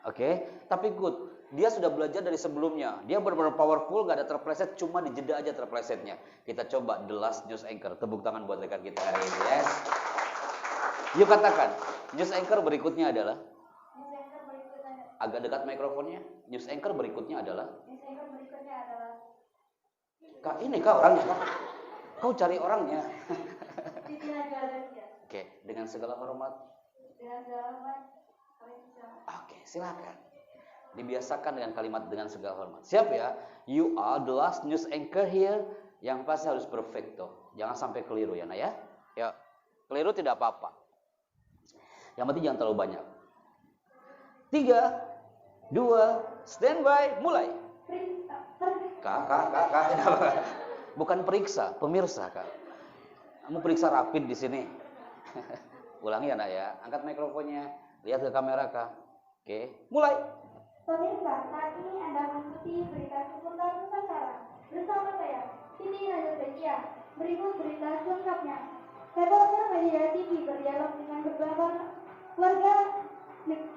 [SPEAKER 1] Oke, tapi good. Dia sudah belajar dari sebelumnya. Dia benar-benar powerful, gak ada terpleset, cuma di jeda aja terplesetnya. Kita coba The Last News Anchor. Tepuk tangan buat rekan kita hari ini. Yes. Yuk katakan, News Anchor berikutnya adalah.
[SPEAKER 2] News anchor berikutnya.
[SPEAKER 1] Agak dekat mikrofonnya. News Anchor berikutnya adalah.
[SPEAKER 2] News anchor berikutnya adalah.
[SPEAKER 1] Kak, ini kak orangnya kak. Kau cari orangnya.
[SPEAKER 2] Siti Najwa Zahid.
[SPEAKER 1] Oke, dengan segala hormat.
[SPEAKER 2] Dengan segala hormat, kami silakan.
[SPEAKER 1] Oke, silakan. Dibiasakan dengan kalimat dengan segala hormat. Siap ya? You are the last news anchor here. Yang pasti harus perfecto. Jangan sampai keliru ya, Nak ya. Ya, keliru tidak apa-apa. Yang penting jangan terlalu banyak. 3, 2, standby, mulai. Kak. Bukan periksa, pemirsa kak. Kamu periksa rapid di sini. Ulangi ya, Nak ya. Angkat mikrofonnya, lihat ke kamera kak. Oke, mulai.
[SPEAKER 2] Pemirsa, saat ini Anda mengikuti berita seputar Nusantara. Bersama saya, Siti Najwa Zahid. Berikut berita selengkapnya. Reporter Media TV berdialog dengan beberapa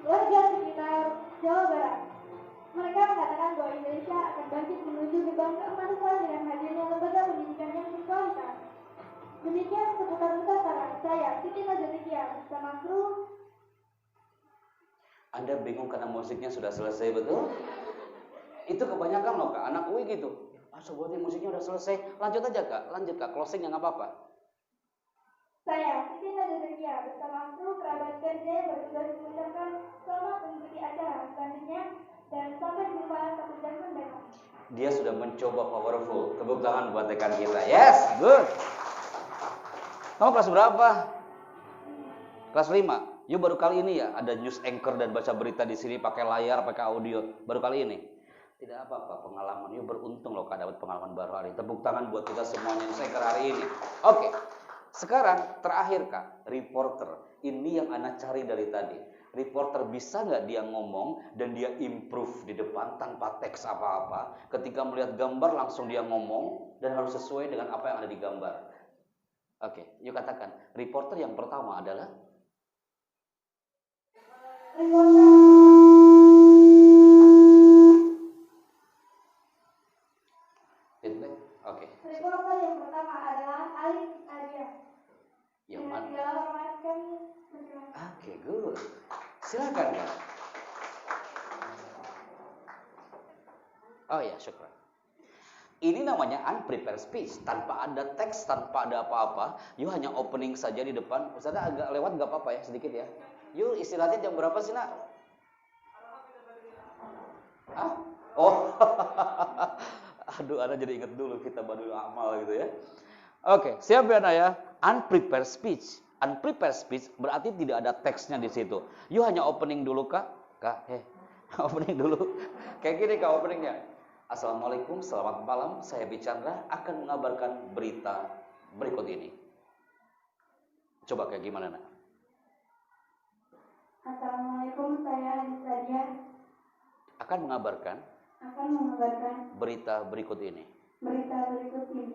[SPEAKER 2] warga sekitar Jawa Barat. Mereka mengatakan bahwa Indonesia akan bangkit menuju gerbang keemasan dengan hadirnya lembaga pendidikan yang berkualitas. Demikian seputar Nusantara. Saya, Siti Najwa Zahid, bersama kru.
[SPEAKER 1] Anda bingung karena musiknya sudah selesai, betul? Itu kebanyakan loh kak, anak UI gitu. Sobatnya musiknya udah selesai, lanjut aja kak, lanjut kak, closing yang apa-apa.
[SPEAKER 2] Saya, Siti Najwa Zahid, bersama kru kerabat kerja yang bertugas mengucapkan selamat mengikuti acara selanjutnya dan sampai jumpa 1 jam mendatang.
[SPEAKER 1] Dia sudah mencoba powerful, tepuk tangan buat rekan kita. Yes, good. Kamu kelas berapa? Kelas 5. Yuk baru kali ini ya ada news anchor dan baca berita di sini pakai layar, pakai audio. Baru kali ini. Tidak apa-apa pengalaman. Yuk beruntung loh kak dapat pengalaman baru hari ini. Tepuk tangan buat kita semuanya news anchor hari ini. Oke. Sekarang terakhir kak, reporter. Ini yang Anda cari dari tadi. Reporter bisa nggak dia ngomong dan dia improve di depan tanpa teks apa-apa. Ketika melihat gambar langsung dia ngomong dan harus sesuai dengan apa yang ada di gambar. Oke, yuk katakan. Reporter yang pertama adalah feedback. Oke.
[SPEAKER 2] Reporter yang pertama adalah Alif Arya.
[SPEAKER 1] Yang
[SPEAKER 2] Dengan
[SPEAKER 1] mana?
[SPEAKER 2] segala hormat kami berterima kasih.
[SPEAKER 1] Oke, good. Silakan kak. Oh ya, syukur. Ini namanya unprepared speech, tanpa ada teks, tanpa ada apa-apa. Yuk hanya opening saja di depan. Ustazah agak lewat nggak apa-apa ya, sedikit ya. Yuk istirahatnya jam berapa sih nak? Hah? Oh, aduh, Anda jadi ingat dulu kita baru amal gitu ya. Oke, siap ya nak ya? Unprepared speech. Unprepared speech berarti tidak ada teksnya di situ. Yuk hanya opening dulu kak. Opening dulu. Kayak gini kak openingnya. Assalamualaikum, selamat malam. Saya Bicandra akan mengabarkan berita berikut ini. Coba kayak gimana nak?
[SPEAKER 2] Assalamualaikum, saya Alisadia.
[SPEAKER 1] Akan mengabarkan berita berikut ini.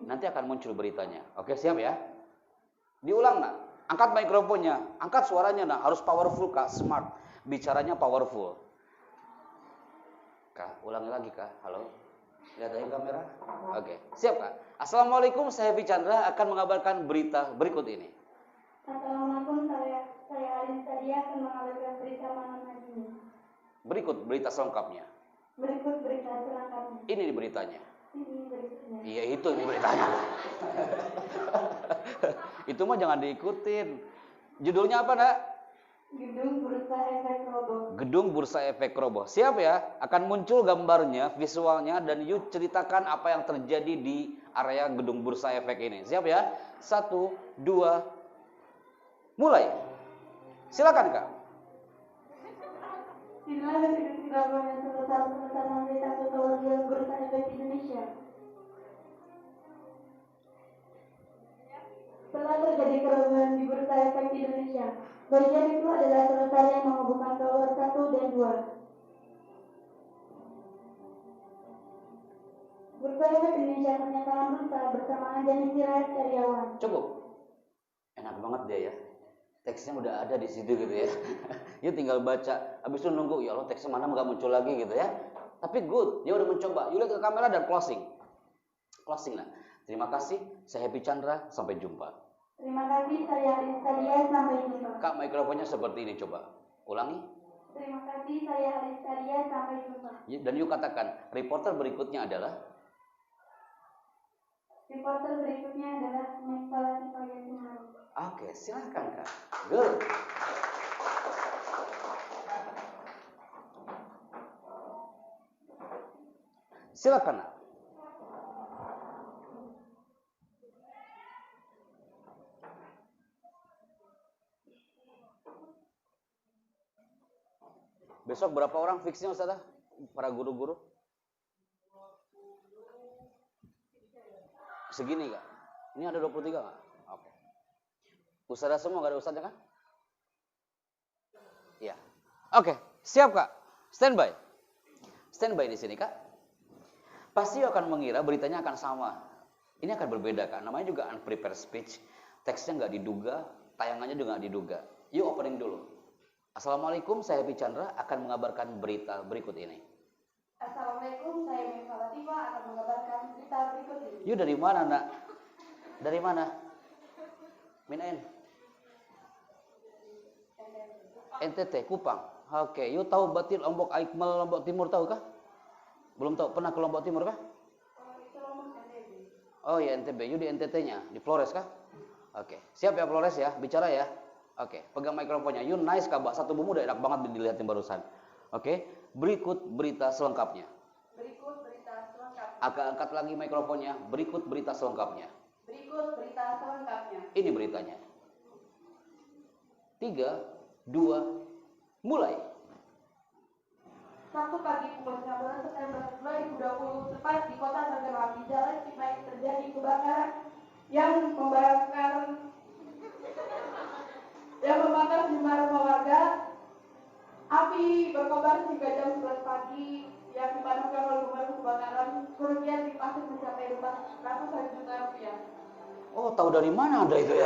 [SPEAKER 1] Nanti akan muncul beritanya. Oke, siap ya? Diulang nak. Angkat mikrofonnya, angkat suaranya nak. Harus powerful kak, smart. Bicaranya powerful. Kak, ulangi lagi kak. Halo. Lihat aja kamera. Oke, siap kak. Assalamualaikum, saya Bicandra akan mengabarkan berita berikut ini.
[SPEAKER 2] Assalamualaikum, saya Alisadia akan mengabarkan berita malam hari ini.
[SPEAKER 1] Berikut berita selengkapnya.
[SPEAKER 2] Berikut berita selengkapnya.
[SPEAKER 1] Ini beritanya.
[SPEAKER 2] Ini beritanya.
[SPEAKER 1] Iya itu ini beritanya. Itu mah jangan diikutin. Judulnya apa nak?
[SPEAKER 2] Gedung Bursa Efek Roboh.
[SPEAKER 1] Gedung Bursa Efek Roboh. Siap ya? Akan muncul gambarnya, visualnya, dan yuk ceritakan apa yang terjadi di area Gedung Bursa Efek ini. Siap ya? 1, 2, Mulai. Silakan Kak.
[SPEAKER 2] Inilah deskripsi laporan yang sebesar-besar berita teknologi yang bursa efek Indonesia. Pernah terjadi kerugian di bursa efek Indonesia. Bagian itu adalah selesai yang menghubungkan tower 1 dan 2. Bursa efek Indonesia menyatakan bursa bersamaan dan istirahat karyawan.
[SPEAKER 1] Cukup. Enak banget dia ya. Teksnya udah ada di situ gitu ya. You tinggal baca. Habis itu nunggu, ya Allah teksnya mana nggak muncul lagi gitu ya. Tapi good, dia udah mencoba. You lihat ke kamera dan closing. Closing lah. Terima kasih. Saya Happy Chandra. Sampai jumpa.
[SPEAKER 2] Terima kasih, saya Haris Kadia, sampai jumpa.
[SPEAKER 1] Kak, mikrofonnya seperti ini coba. Ulangi.
[SPEAKER 2] Terima kasih, saya Haris Kadia, sampai jumpa.
[SPEAKER 1] Dan you katakan, reporter berikutnya adalah
[SPEAKER 2] Reporter berikutnya adalah Megawati Soekarno.
[SPEAKER 1] Oke, silakan Kak. Good. Silakan. Nak. Besok berapa orang fixnya Ustazah? Para guru-guru? Segini Kak? Ini ada 23 nggak? Oke. Ustazah semua nggak ada ustaznya kan? Iya. Oke, siap Kak. Standby. Standby di sini Kak. Pasti akan mengira beritanya akan sama. Ini akan berbeda Kak. Namanya juga unprepared speech. Teksnya nggak diduga, tayangannya juga nggak diduga. Yuk opening dulu. Assalamualaikum, saya Happy Chandra akan mengabarkan berita berikut ini.
[SPEAKER 2] Assalamualaikum, saya Megawati akan mengabarkan berita berikut ini.
[SPEAKER 1] Yuk dari mana Nak? Dari mana? Minain? NTT, Kupang. Oke, yuk tahu Batil Lombok Aikmal Lombok Timur tahu kah? Belum tahu, pernah ke Lombok Timur kah?
[SPEAKER 2] Itu Lombok NTB.
[SPEAKER 1] Oh ya NTB, yuk di NTT-nya, di Flores kah? Oke, siap ya Flores ya, bicara ya. Oke, pegang mikrofonnya. You nice Kak, satu bumbu udah enak banget dilihatin barusan. Oke, berikut berita selengkapnya.
[SPEAKER 2] Berikut berita selengkapnya.
[SPEAKER 1] Agak angkat lagi mikrofonnya. Berikut berita selengkapnya.
[SPEAKER 2] Berikut berita selengkapnya.
[SPEAKER 1] Ini beritanya. 3, 2, mulai.
[SPEAKER 2] Sabtu pagi pukul 19 September 2020, tepat di kota Tangerang, di Jalan Cimahi terjadi kebakaran yang membakar sejumlah rumah warga. Api berkobar hingga jam 11 pagi yang dipadamkan oleh pemadam kebakaran. Kerugian dipastikan mencapai ratusan juta rupiah.
[SPEAKER 1] Oh, tahu dari mana Anda itu ya?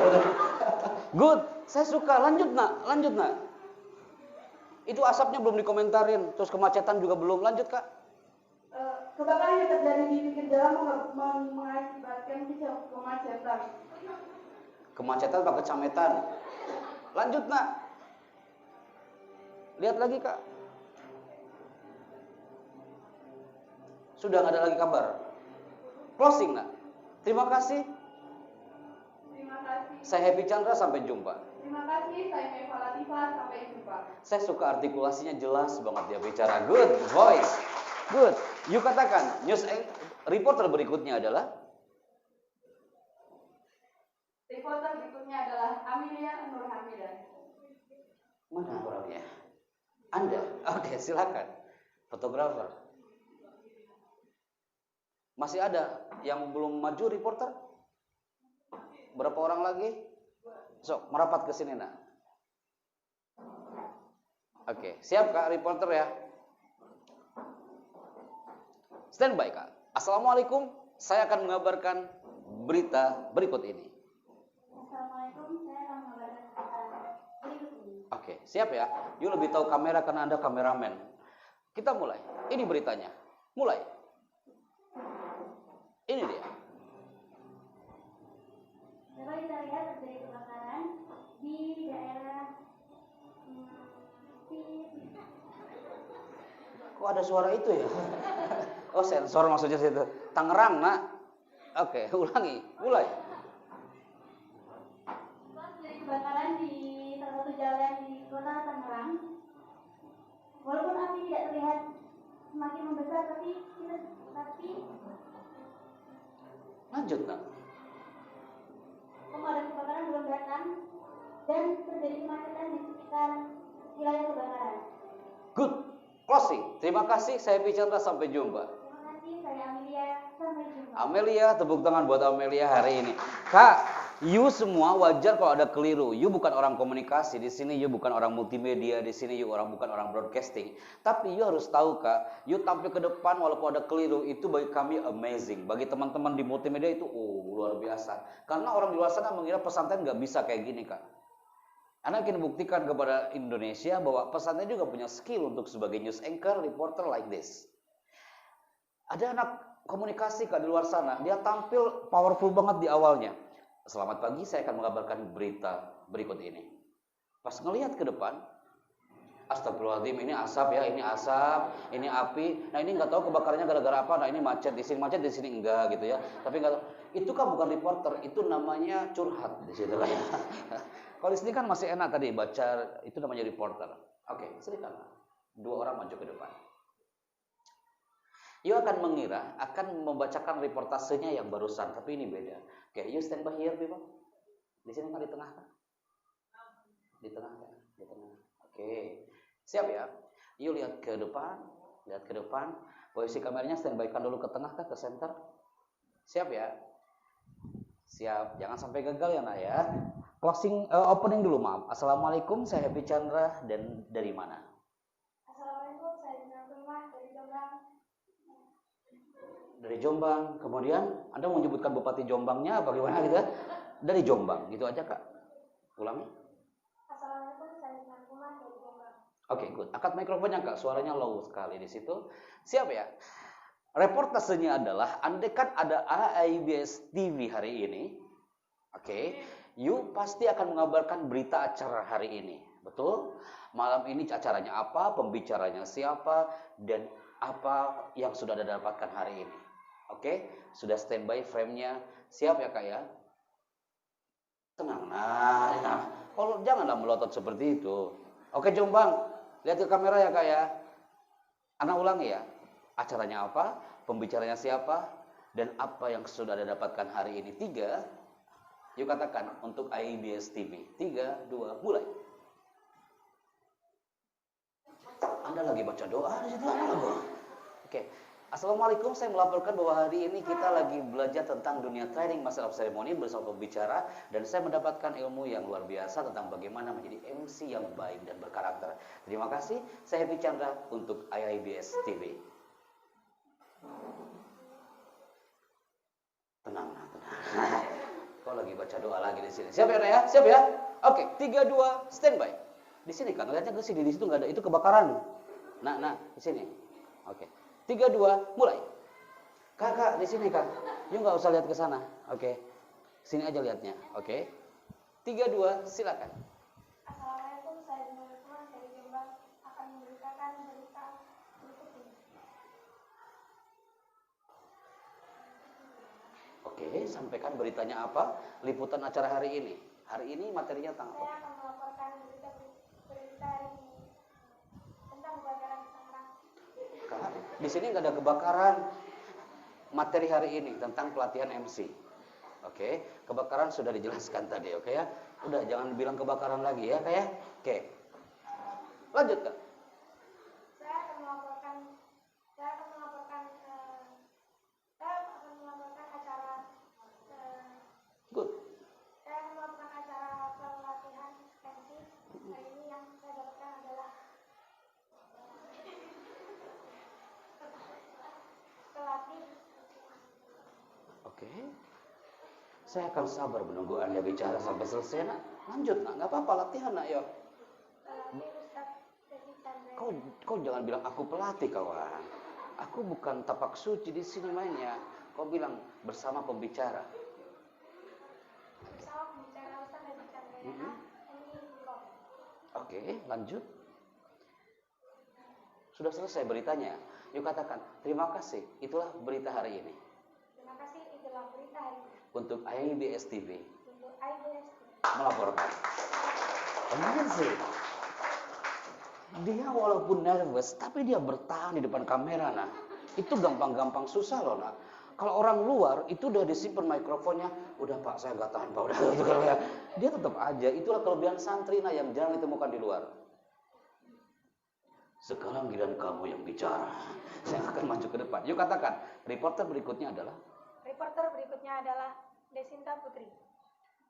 [SPEAKER 1] Good, saya suka. Lanjut nak. Itu asapnya belum dikomentarin, terus kemacetan juga belum. Lanjut Kak.
[SPEAKER 2] Kebakaran yang terjadi di pinggir jalan mengakibatkan kemacetan.
[SPEAKER 1] Kemacetan atau kecametan? Lanjut nak. Lihat lagi Kak. Sudah nggak ada lagi kabar. Closing nak. Terima kasih.
[SPEAKER 2] Terima kasih.
[SPEAKER 1] Saya Happy Chandra, sampai jumpa.
[SPEAKER 2] Terima kasih, saya Meva Latifah, sampai jumpa.
[SPEAKER 1] Saya suka artikulasinya jelas banget dia bicara. Good voice. Good. You katakan, reporter berikutnya adalah?
[SPEAKER 2] Reporter berikutnya adalah Amelia Nur Hamidah.
[SPEAKER 1] Mana orangnya? Anda? Oke, silakan. Fotografer. Masih ada yang belum maju reporter? Berapa orang lagi? Sok, merapat ke sini nak. Oke, siap Kak reporter ya. Standby Kak. Assalamualaikum, saya akan mengabarkan berita berikut ini.
[SPEAKER 2] Assalamualaikum, saya akan mengabarkan berita berikut ini.
[SPEAKER 1] Oke, siap ya. You lebih tahu kamera karena Anda kameramen. Kita mulai. Ini beritanya. Mulai. Ini dia.
[SPEAKER 2] Dapat kita lihat terjadi kebakaran di daerah
[SPEAKER 1] Kok ada suara itu ya? Oh, sensor maksudnya situ. Tangerang, nak. Oke, ulangi. Mulai.
[SPEAKER 2] terjadi kebakaran di salah satu jalan di kota Tangerang. Walaupun api tidak terlihat semakin membesar, tapi
[SPEAKER 1] Lanjut, nak.
[SPEAKER 2] pemadam kebakaran belum datang dan terjadi kemacetan di sekitar wilayah kebakaran.
[SPEAKER 1] Good. Closing. Terima kasih. Saya Chandra. Sampai jumpa.
[SPEAKER 2] Terima kasih, saya Amelia. Sampai jumpa.
[SPEAKER 1] Amelia, tepuk tangan buat Amelia hari ini. Kak, you semua wajar kalau ada keliru. You bukan orang komunikasi di sini, you bukan orang multimedia di sini, you bukan orang broadcasting. Tapi you harus tahu, Kak, you tampil ke depan walaupun ada keliru itu bagi kami amazing. Bagi teman-teman di multimedia itu luar biasa. Karena orang di luar sana mengira pesantren nggak bisa kayak gini, Kak. Anda ingin buktikan kepada Indonesia bahwa pesantren juga punya skill untuk sebagai news anchor, reporter like this. Ada anak komunikasi, Kak, di luar sana, dia tampil powerful banget di awalnya. Selamat pagi, saya akan mengabarkan berita berikut ini. Pas ngelihat ke depan, astagfirullahaladzim, ini asap ya, ini asap, ini api. Nah ini nggak tahu kebakarannya gara-gara apa. Nah ini macet di sini enggak gitu ya. Tapi nggak tahu. Itu kan bukan reporter, itu namanya curhat di situ kan. Kalau di sini kan masih enak tadi baca, itu namanya reporter. Oke, silakan. Dua orang maju ke depan. You akan mengira akan membacakan reportasenya yang barusan, tapi ini beda. Oke, you stand by here, people. Di sini kan di tengah kan? Di tengah kan? Di tengah. Oke, siap ya. You lihat ke depan, Posisi kameranya standby-kan dulu ke tengah kan, ke center. Siap ya? Siap. Jangan sampai gagal ya, Nak ya. Closing opening dulu, maaf. Assalamualaikum, saya Happy Chandra dan dari mana?
[SPEAKER 2] Assalamualaikum, saya Dina Firman dari Jombang.
[SPEAKER 1] Dari Jombang. Kemudian Anda mau menyebutkan Bupati Jombangnya apa gimana gitu ya? Dari Jombang, gitu aja Kak. Ulangi.
[SPEAKER 2] Assalamualaikum, saya Dina Firman dari Jombang.
[SPEAKER 1] Oke, good. Angkat mikrofonnya Kak, suaranya low sekali di situ. Siap ya? Reportasenya adalah, andai kan ada AIBS TV hari ini, oke, you pasti akan mengabarkan berita acara hari ini, betul? Malam ini acaranya apa, pembicaranya siapa, dan apa yang sudah Anda dapatkan hari ini. Oke, sudah standby frame-nya, siap ya Kak ya? Tenang, nah. Kalau janganlah melotot seperti itu. Oke Jombang, lihat ke kamera ya Kak ya. Anda ulangi ya. Acaranya apa, pembicaranya siapa, dan apa yang sudah Anda dapatkan hari ini. 3, yuk katakan untuk AIBS TV. 3, 2, mulai. Anda lagi baca doa di situ. Oke. Assalamualaikum, saya melaporkan bahwa hari ini kita lagi belajar tentang dunia training master of ceremony bersama pembicara, dan saya mendapatkan ilmu yang luar biasa tentang bagaimana menjadi MC yang baik dan berkarakter. Terima kasih, saya Happy Chandra untuk AIBS TV. Tenang. Kau lagi baca doa lagi di sini. Siap ya, Siap ya? Oke, 3, 2, standby. Di sini kan, lihatnya ke sini, di situ nggak ada, itu kebakaran. Nah, di sini. Oke. 3, 2, mulai. Kak, di sini Kak. You nggak usah lihat ke sana. Oke. Sini aja lihatnya. Oke. 3, 2, silakan.
[SPEAKER 2] Assalamualaikum, saya Dina Firman dari Jombang akan memberitakan berita berikut ini.
[SPEAKER 1] Oke, sampaikan beritanya apa? Liputan acara hari ini. Hari ini materinya tentang apa?
[SPEAKER 2] Saya akan melaporkan berita hari ini tentang kebakaran di Tangerang.
[SPEAKER 1] Kak, di sini nggak ada kebakaran. Materi hari ini tentang pelatihan MC. Oke, kebakaran sudah dijelaskan tadi, oke ya? Udah, jangan bilang kebakaran lagi ya, Kak ya? Oke. Lanjut, Kak.
[SPEAKER 2] Saya akan melaporkan acara
[SPEAKER 1] Good.
[SPEAKER 2] saya akan melaporkan acara pelatihan MC. Hari ini yang saya dapatkan adalah pelatih.
[SPEAKER 1] Oke. Saya akan sabar menunggu Anda bicara sampai selesai, Nak. Lanjut, Nak. Nggak apa-apa, latihan, Nak, yuk.
[SPEAKER 2] Pelatih Ustadz Devi Chandra.
[SPEAKER 1] Kau jangan bilang aku pelatih, kawan. Aku bukan tapak suci di sini mainnya. Kau bilang bersama pembicara.
[SPEAKER 2] Bersama pembicara Ustadz Devi Chandra. Ini Bukom.
[SPEAKER 1] Oke, lanjut. Sudah selesai beritanya. Yuk katakan, terima kasih. Itulah berita hari ini.
[SPEAKER 2] Terima kasih, itulah berita hari ini.
[SPEAKER 1] Untuk AIBS TV
[SPEAKER 2] Untuk IBS.
[SPEAKER 1] melaporkan. Amazing. Dia walaupun nervous, tapi dia bertahan di depan kamera, nah. Itu gampang-gampang susah loh, nah. Kalau orang luar itu udah disimpan mikrofonnya, udah Pak saya nggak tahan Pak, udah dia tetap aja. Itulah kelebihan santri nah yang jarang ditemukan di luar. Sekarang giliran kamu yang bicara. Saya akan maju ke depan. Yuk katakan, reporter berikutnya adalah?
[SPEAKER 2] Reporter berikutnya adalah Desinta Putri.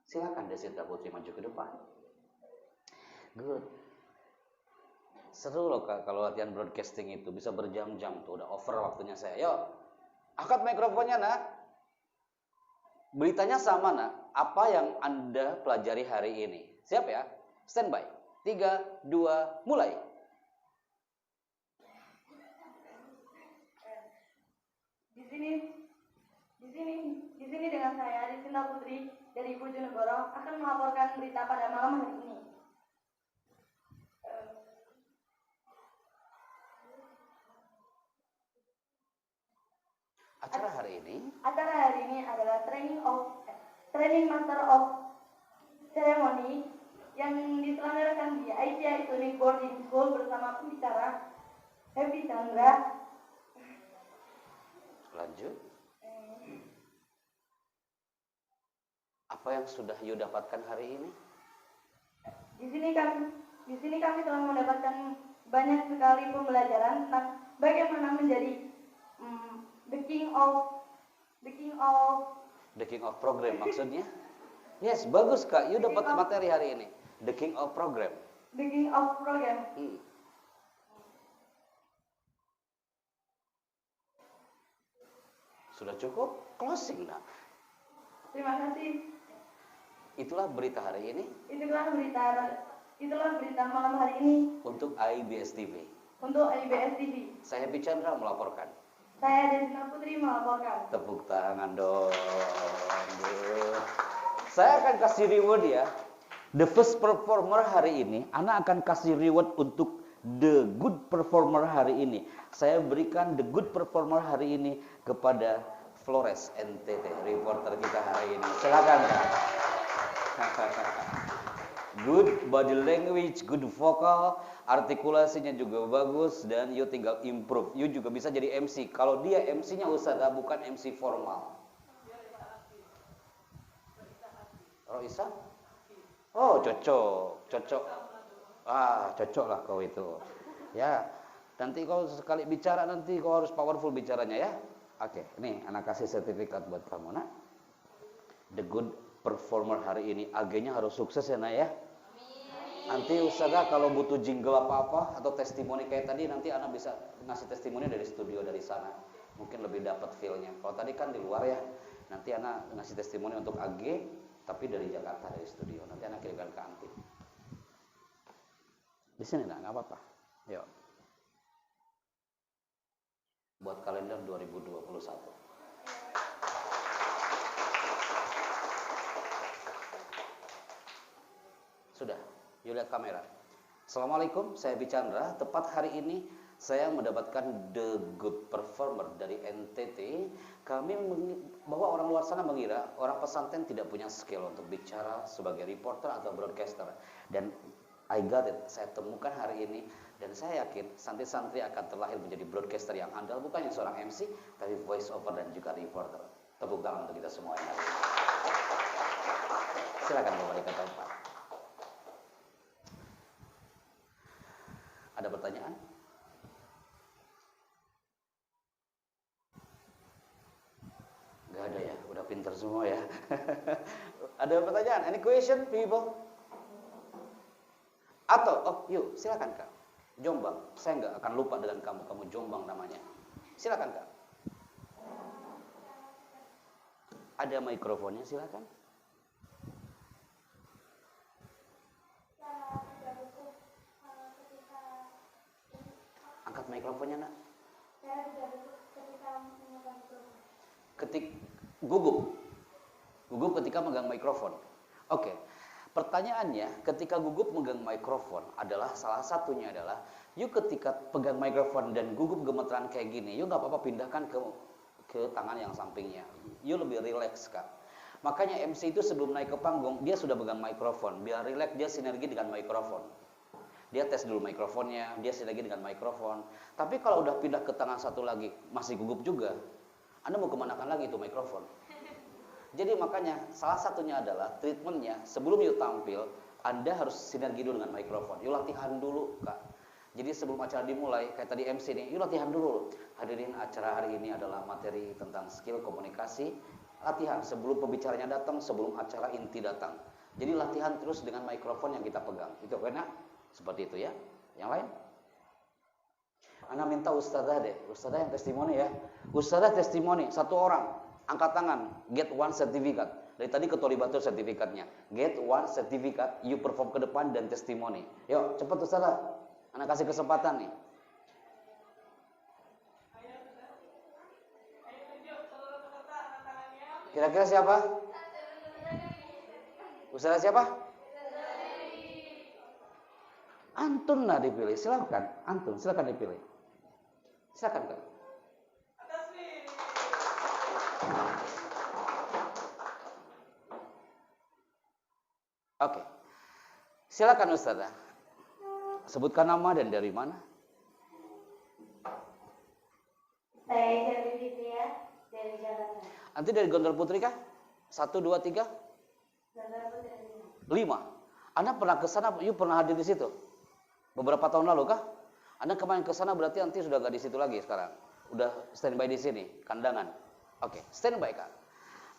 [SPEAKER 1] Silakan Desinta Putri maju ke depan. Good. Seru loh Kak, kalau latihan broadcasting itu bisa berjam-jam tuh, udah over waktunya saya. Yuk, angkat mikrofonnya nak. Beritanya sama nak, apa yang Anda pelajari hari ini? Siap ya? Standby. 3, 2, mulai.
[SPEAKER 2] Di sini dengan saya Desinta Putri dari Bojonegoro akan melaporkan berita pada malam hari ini.
[SPEAKER 1] Acara hari ini
[SPEAKER 2] adalah training master of ceremony yang diselenggarakan di Aisyah Islamic Boarding School bersama pembicara Happy Chandra.
[SPEAKER 1] Lanjut. Apa yang sudah you dapatkan hari ini?
[SPEAKER 2] Di sini kami telah mendapatkan banyak sekali pembelajaran tentang bagaimana menjadi the king of
[SPEAKER 1] program maksudnya? Yes, bagus Kak. You dapat materi hari ini. The king of program.
[SPEAKER 2] The king of program.
[SPEAKER 1] Sudah cukup? Closing nak.
[SPEAKER 2] Terima kasih.
[SPEAKER 1] Itulah berita hari ini.
[SPEAKER 2] Itulah berita malam hari ini
[SPEAKER 1] Untuk IBS TV.
[SPEAKER 2] Saya
[SPEAKER 1] Happy Chandra melaporkan.
[SPEAKER 2] Saya Desinta Putri melaporkan.
[SPEAKER 1] Tepuk tangan dong. Saya akan kasih reward ya. The first performer hari ini, Ana akan kasih reward untuk the good performer hari ini. Saya berikan the good performer hari ini kepada Flores NTT, reporter kita hari ini. Silakan Kak. Good body language, good vocal, artikulasinya juga bagus, dan you tinggal improve. You juga bisa jadi MC. Kalau dia MC-nya Ustazah, bukan MC formal. Roisa? Oh, cocok. Cocok lah kau itu. Ya, nanti kau sekali bicara nanti kau harus powerful bicaranya ya. Oke, ini anak kasih sertifikat buat kamu nak. The good performer hari ini, AG-nya harus sukses ya nak ya. Nanti Ustazah kalau butuh jingle apa-apa atau testimoni kayak tadi, nanti Ana bisa ngasih testimoni dari studio dari sana. Mungkin lebih dapat feel-nya. Kalau tadi kan di luar ya. Nanti Ana ngasih testimoni untuk AG, tapi dari Jakarta, dari studio. Nanti Ana kirimkan ke Anti. Di sini nggak apa-apa. Yuk. Buat kalender 2021. Sudah. Yuk lihat kamera. Assalamualaikum, saya Bichandra. Tepat hari ini saya mendapatkan the good performer dari NTT. Bahwa orang luar sana mengira orang pesantren tidak punya skill untuk bicara sebagai reporter atau broadcaster. Dan I got it. Saya temukan hari ini dan saya yakin santri-santri akan terlahir menjadi broadcaster yang andal, bukan yang seorang MC, tapi voice over dan juga reporter. Tepuk tangan untuk kita semuanya. Silakan kembali ke tempat. Ada pertanyaan? Gak ada ya, udah pinter semua ya. Ada pertanyaan? Any question, people? Atau, yuk, silakan Kak. Jombang, saya nggak akan lupa dengan kamu. Kamu Jombang namanya. Silakan Kak. Ada mikrofonnya, silakan. Angkat mikrofonnya nak. Gugup ketika megang mikrofon. Oke. Pertanyaannya, ketika gugup megang mikrofon adalah salah satunya adalah, yuk ketika pegang mikrofon dan gugup gemeteran kayak gini, yuk nggak apa-apa pindahkan ke tangan yang sampingnya. Yuk lebih rileks Kak. Makanya MC itu sebelum naik ke panggung dia sudah pegang mikrofon, biar rileks dia sinergi dengan mikrofon. Dia tes dulu mikrofonnya, dia sinergi dengan mikrofon. Tapi kalau udah pindah ke tangan satu lagi masih gugup juga, Anda mau kemanakan lagi itu mikrofon? Jadi makanya salah satunya adalah treatmentnya sebelum you tampil, Anda harus sinergi dulu dengan mikrofon. You latihan dulu, Kak. Jadi sebelum acara dimulai, kayak tadi MC nih, you latihan dulu. Hadirin, acara hari ini adalah materi tentang skill komunikasi. Latihan sebelum pembicaranya datang, sebelum acara inti datang. Jadi latihan terus dengan mikrofon yang kita pegang. Itu karena seperti itu ya. Yang lain? Anda minta ustadzah deh, ustadzah yang testimoni ya. Ustadzah testimoni, satu orang, angkat tangan, get one certificate. Dari tadi ketolibatul sertifikatnya. Get one certificate, you perform ke depan dan testimoni. Yuk, cepat ustadzah. Anda kasih kesempatan nih. Kira-kira siapa? Ustadzah siapa? Antun lah dipilih, silakan. Antun, silakan dipilih. Silakan Kak. Oke. Silakan Ustazah. Sebutkan nama dan dari mana?
[SPEAKER 2] Saya Jerry Fitria dari Jakarta.
[SPEAKER 1] Nanti dari Gondol Putri kah? 1, 2, 3?
[SPEAKER 2] Gondol Putri
[SPEAKER 1] 5. Anda pernah ke sana, you pernah hadir di situ? Beberapa tahun lalu kah? Anda kemarin ke sana berarti nanti sudah gak di situ lagi sekarang. Udah standby di sini, kandangan. Oke, standby Kak.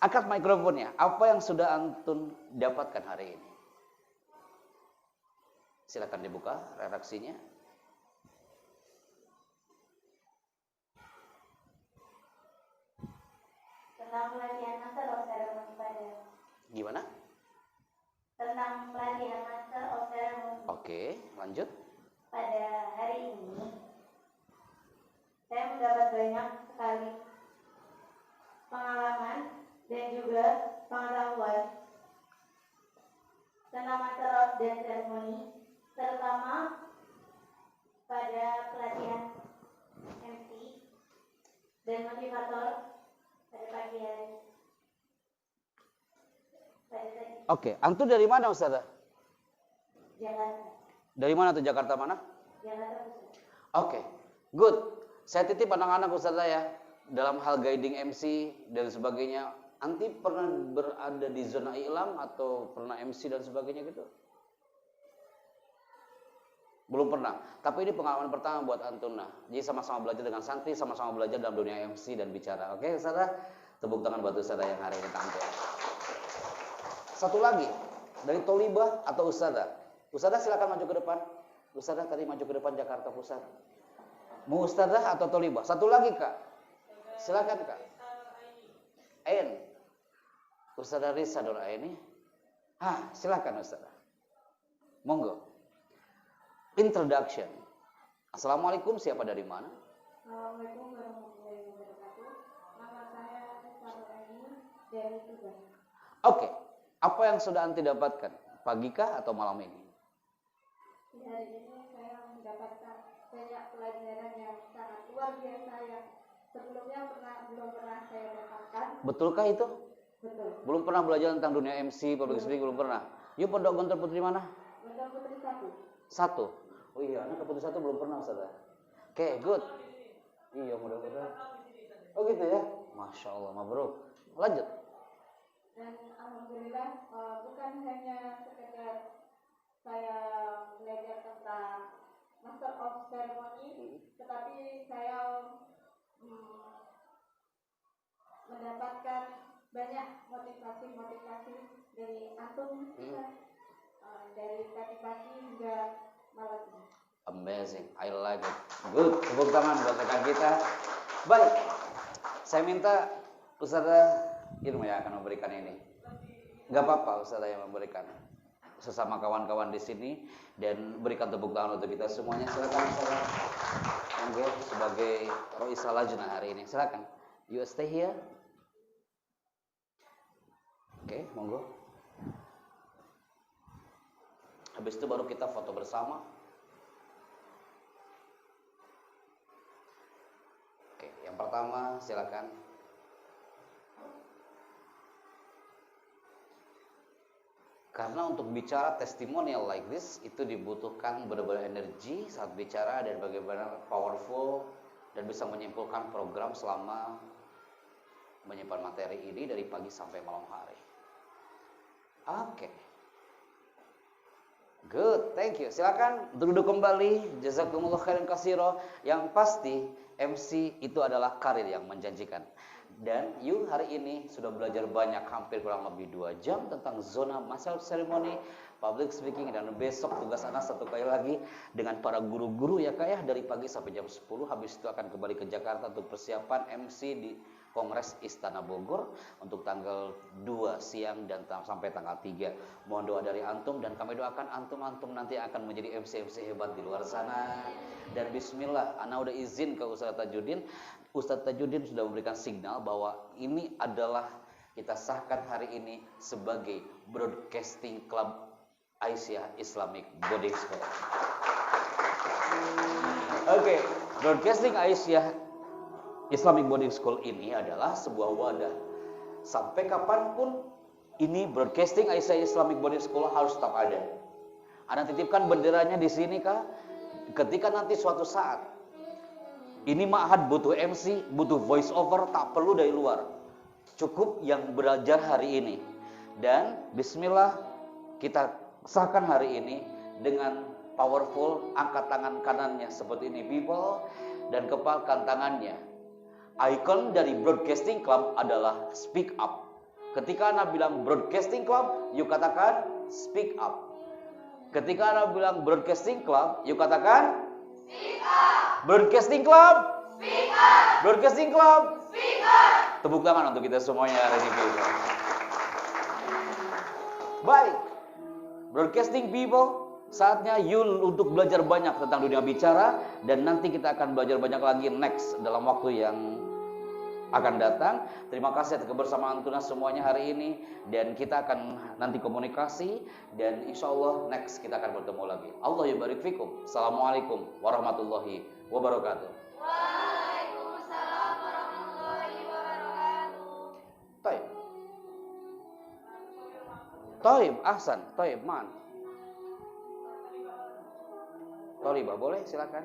[SPEAKER 1] Angkat mikrofonnya. Apa yang sudah Antun dapatkan hari ini? Silakan dibuka reaksinya.
[SPEAKER 2] tentang pelatihan Master of Ceremony pada.
[SPEAKER 1] Gimana?
[SPEAKER 2] Tentang pelatihan Master of Ceremony.
[SPEAKER 1] Oke, lanjut.
[SPEAKER 2] Pada hari ini, saya mendapat banyak sekali pengalaman dan juga pengetahuan tentang Master of Ceremony, terutama pada pelatihan MC dan motivator pada pagi hari.
[SPEAKER 1] Oke, Antun dari mana Ustazah?
[SPEAKER 2] Jakarta.
[SPEAKER 1] Dari mana tuh, Jakarta mana?
[SPEAKER 2] Jakarta Pusat.
[SPEAKER 1] Oke, good. Saya titip anak-anak Ustazah ya, dalam hal guiding MC dan sebagainya. Anti pernah berada di zona ilam atau pernah MC dan sebagainya gitu? Belum pernah. Tapi ini pengalaman pertama buat Antuna. Jadi sama-sama belajar dengan Santi, sama-sama belajar dalam dunia MC dan bicara. Oke, Ustazah? Tepuk tangan buat Ustazah yang hari ini tampil. Satu lagi, dari Tolibah atau Ustazah? Ustazah silakan maju ke depan. Ustazah tadi maju ke depan Jakarta Pusat. Mau Ustazah atau Tolibah? Satu lagi Kak. Silakan Kak. Ain. Ustazah Risa Nur Aini. Silakan Ustazah. Monggo. Introduction. Assalamualaikum, siapa dari mana?
[SPEAKER 2] Assalamualaikum warahmatullahi wabarakatuh. Nama saya Risa Nur Aini dari Tuban.
[SPEAKER 1] Oke. Apa yang sudah Anti dapatkan? Pagi kah atau malam ini?
[SPEAKER 2] Hari ini saya mendapatkan banyak pelajaran yang sangat luar biasa yang sebelumnya belum pernah saya dapatkan.
[SPEAKER 1] Betulkah itu?
[SPEAKER 2] Betul.
[SPEAKER 1] Belum pernah belajar tentang dunia MC, public speaking, belum pernah. Yuk, Pondok Gontor Putri mana?
[SPEAKER 2] Gondol Putri 1.
[SPEAKER 1] 1. Oh iya, anak ke Putri 1 belum pernah Ustazah. Oke, good. Iya, mudah-mudahan. Oh gitu ya? Masya Allah, mabruk. Lanjut.
[SPEAKER 2] Dan alhamdulillah bukan hanya sekedar saya belajar tentang Master of Ceremony, tetapi saya mendapatkan banyak motivasi dari Antum, dari tadi pagi hingga malam ini.
[SPEAKER 1] Amazing, I like it. Good, tepuk tangan buat rekan kita. Baik, saya minta Ustazah Irma yang akan memberikan ini. Gak apa-apa Ustazah yang memberikan. Sesama kawan-kawan di sini dan berikan tepuk tangan untuk kita semuanya. Silakan Ustazah. Monggo sebagai Roisa Lajna hari ini. Silakan. You stay here. Oke, monggo. Habis itu baru kita foto bersama. Oke, yang pertama silakan. Karena untuk bicara testimonial like this itu dibutuhkan benar-benar energi saat bicara dan bagaimana powerful dan bisa menyimpulkan program selama menyimpan materi ini dari pagi sampai malam hari. Oke. Good, thank you. Silakan duduk kembali. Jazakumullah khairan katsira. Yang pasti MC itu adalah karir yang menjanjikan. Dan you hari ini sudah belajar banyak, hampir kurang lebih 2 jam tentang zona masalah seremoni, public speaking, dan besok tugas anak satu kali lagi dengan para guru-guru ya Kak ya, dari pagi sampai jam 10. Habis itu akan kembali ke Jakarta untuk persiapan MC di Kongres Istana Bogor untuk tanggal 2 siang dan sampai tanggal 3. Mohon doa dari antum dan kami doakan antum-antum nanti akan menjadi MC-MC hebat di luar sana. Dan bismillah, ana udah izin ke Ustaz Tajuddin. Ustaz Tajuddin sudah memberikan signal bahwa ini adalah kita sahkan hari ini sebagai Broadcasting Club Aisyah Islamic Boarding School. Oke, Broadcasting Aisyah Islamic Boarding School ini adalah sebuah wadah. Sampai kapanpun ini Broadcasting Aisyah Islamic Boarding School harus tetap ada. Anda titipkan benderanya di sini Kak. Ketika nanti suatu saat ini ma'had butuh MC, butuh voice over, tak perlu dari luar. Cukup yang belajar hari ini. Dan bismillah kita sahkan hari ini dengan powerful, angkat tangan kanannya seperti ini people, dan kepalkan tangannya. Icon dari Broadcasting Club adalah speak up. Ketika Anda bilang Broadcasting Club, you katakan speak up. Ketika Anda bilang Broadcasting Club, you katakan speak up. Broadcasting Club, speak up. Broadcasting Club, speak up. Tepuk tangan untuk kita semuanya hari ini people. Baik, Broadcasting people, saatnya you untuk belajar banyak tentang dunia bicara. Dan nanti kita akan belajar banyak lagi next dalam waktu yang akan datang. Terima kasih atas kebersamaan tunas semuanya hari ini. Dan kita akan nanti komunikasi. Dan insya Allah next kita akan bertemu lagi. Allah yubarik fikum. Assalamualaikum warahmatullahi wabarakatuh.
[SPEAKER 2] Waalaikumsalam warahmatullahi wabarakatuh.
[SPEAKER 1] Taib. Taib, ahsan. Taib, man. Tolibah, boleh silakan.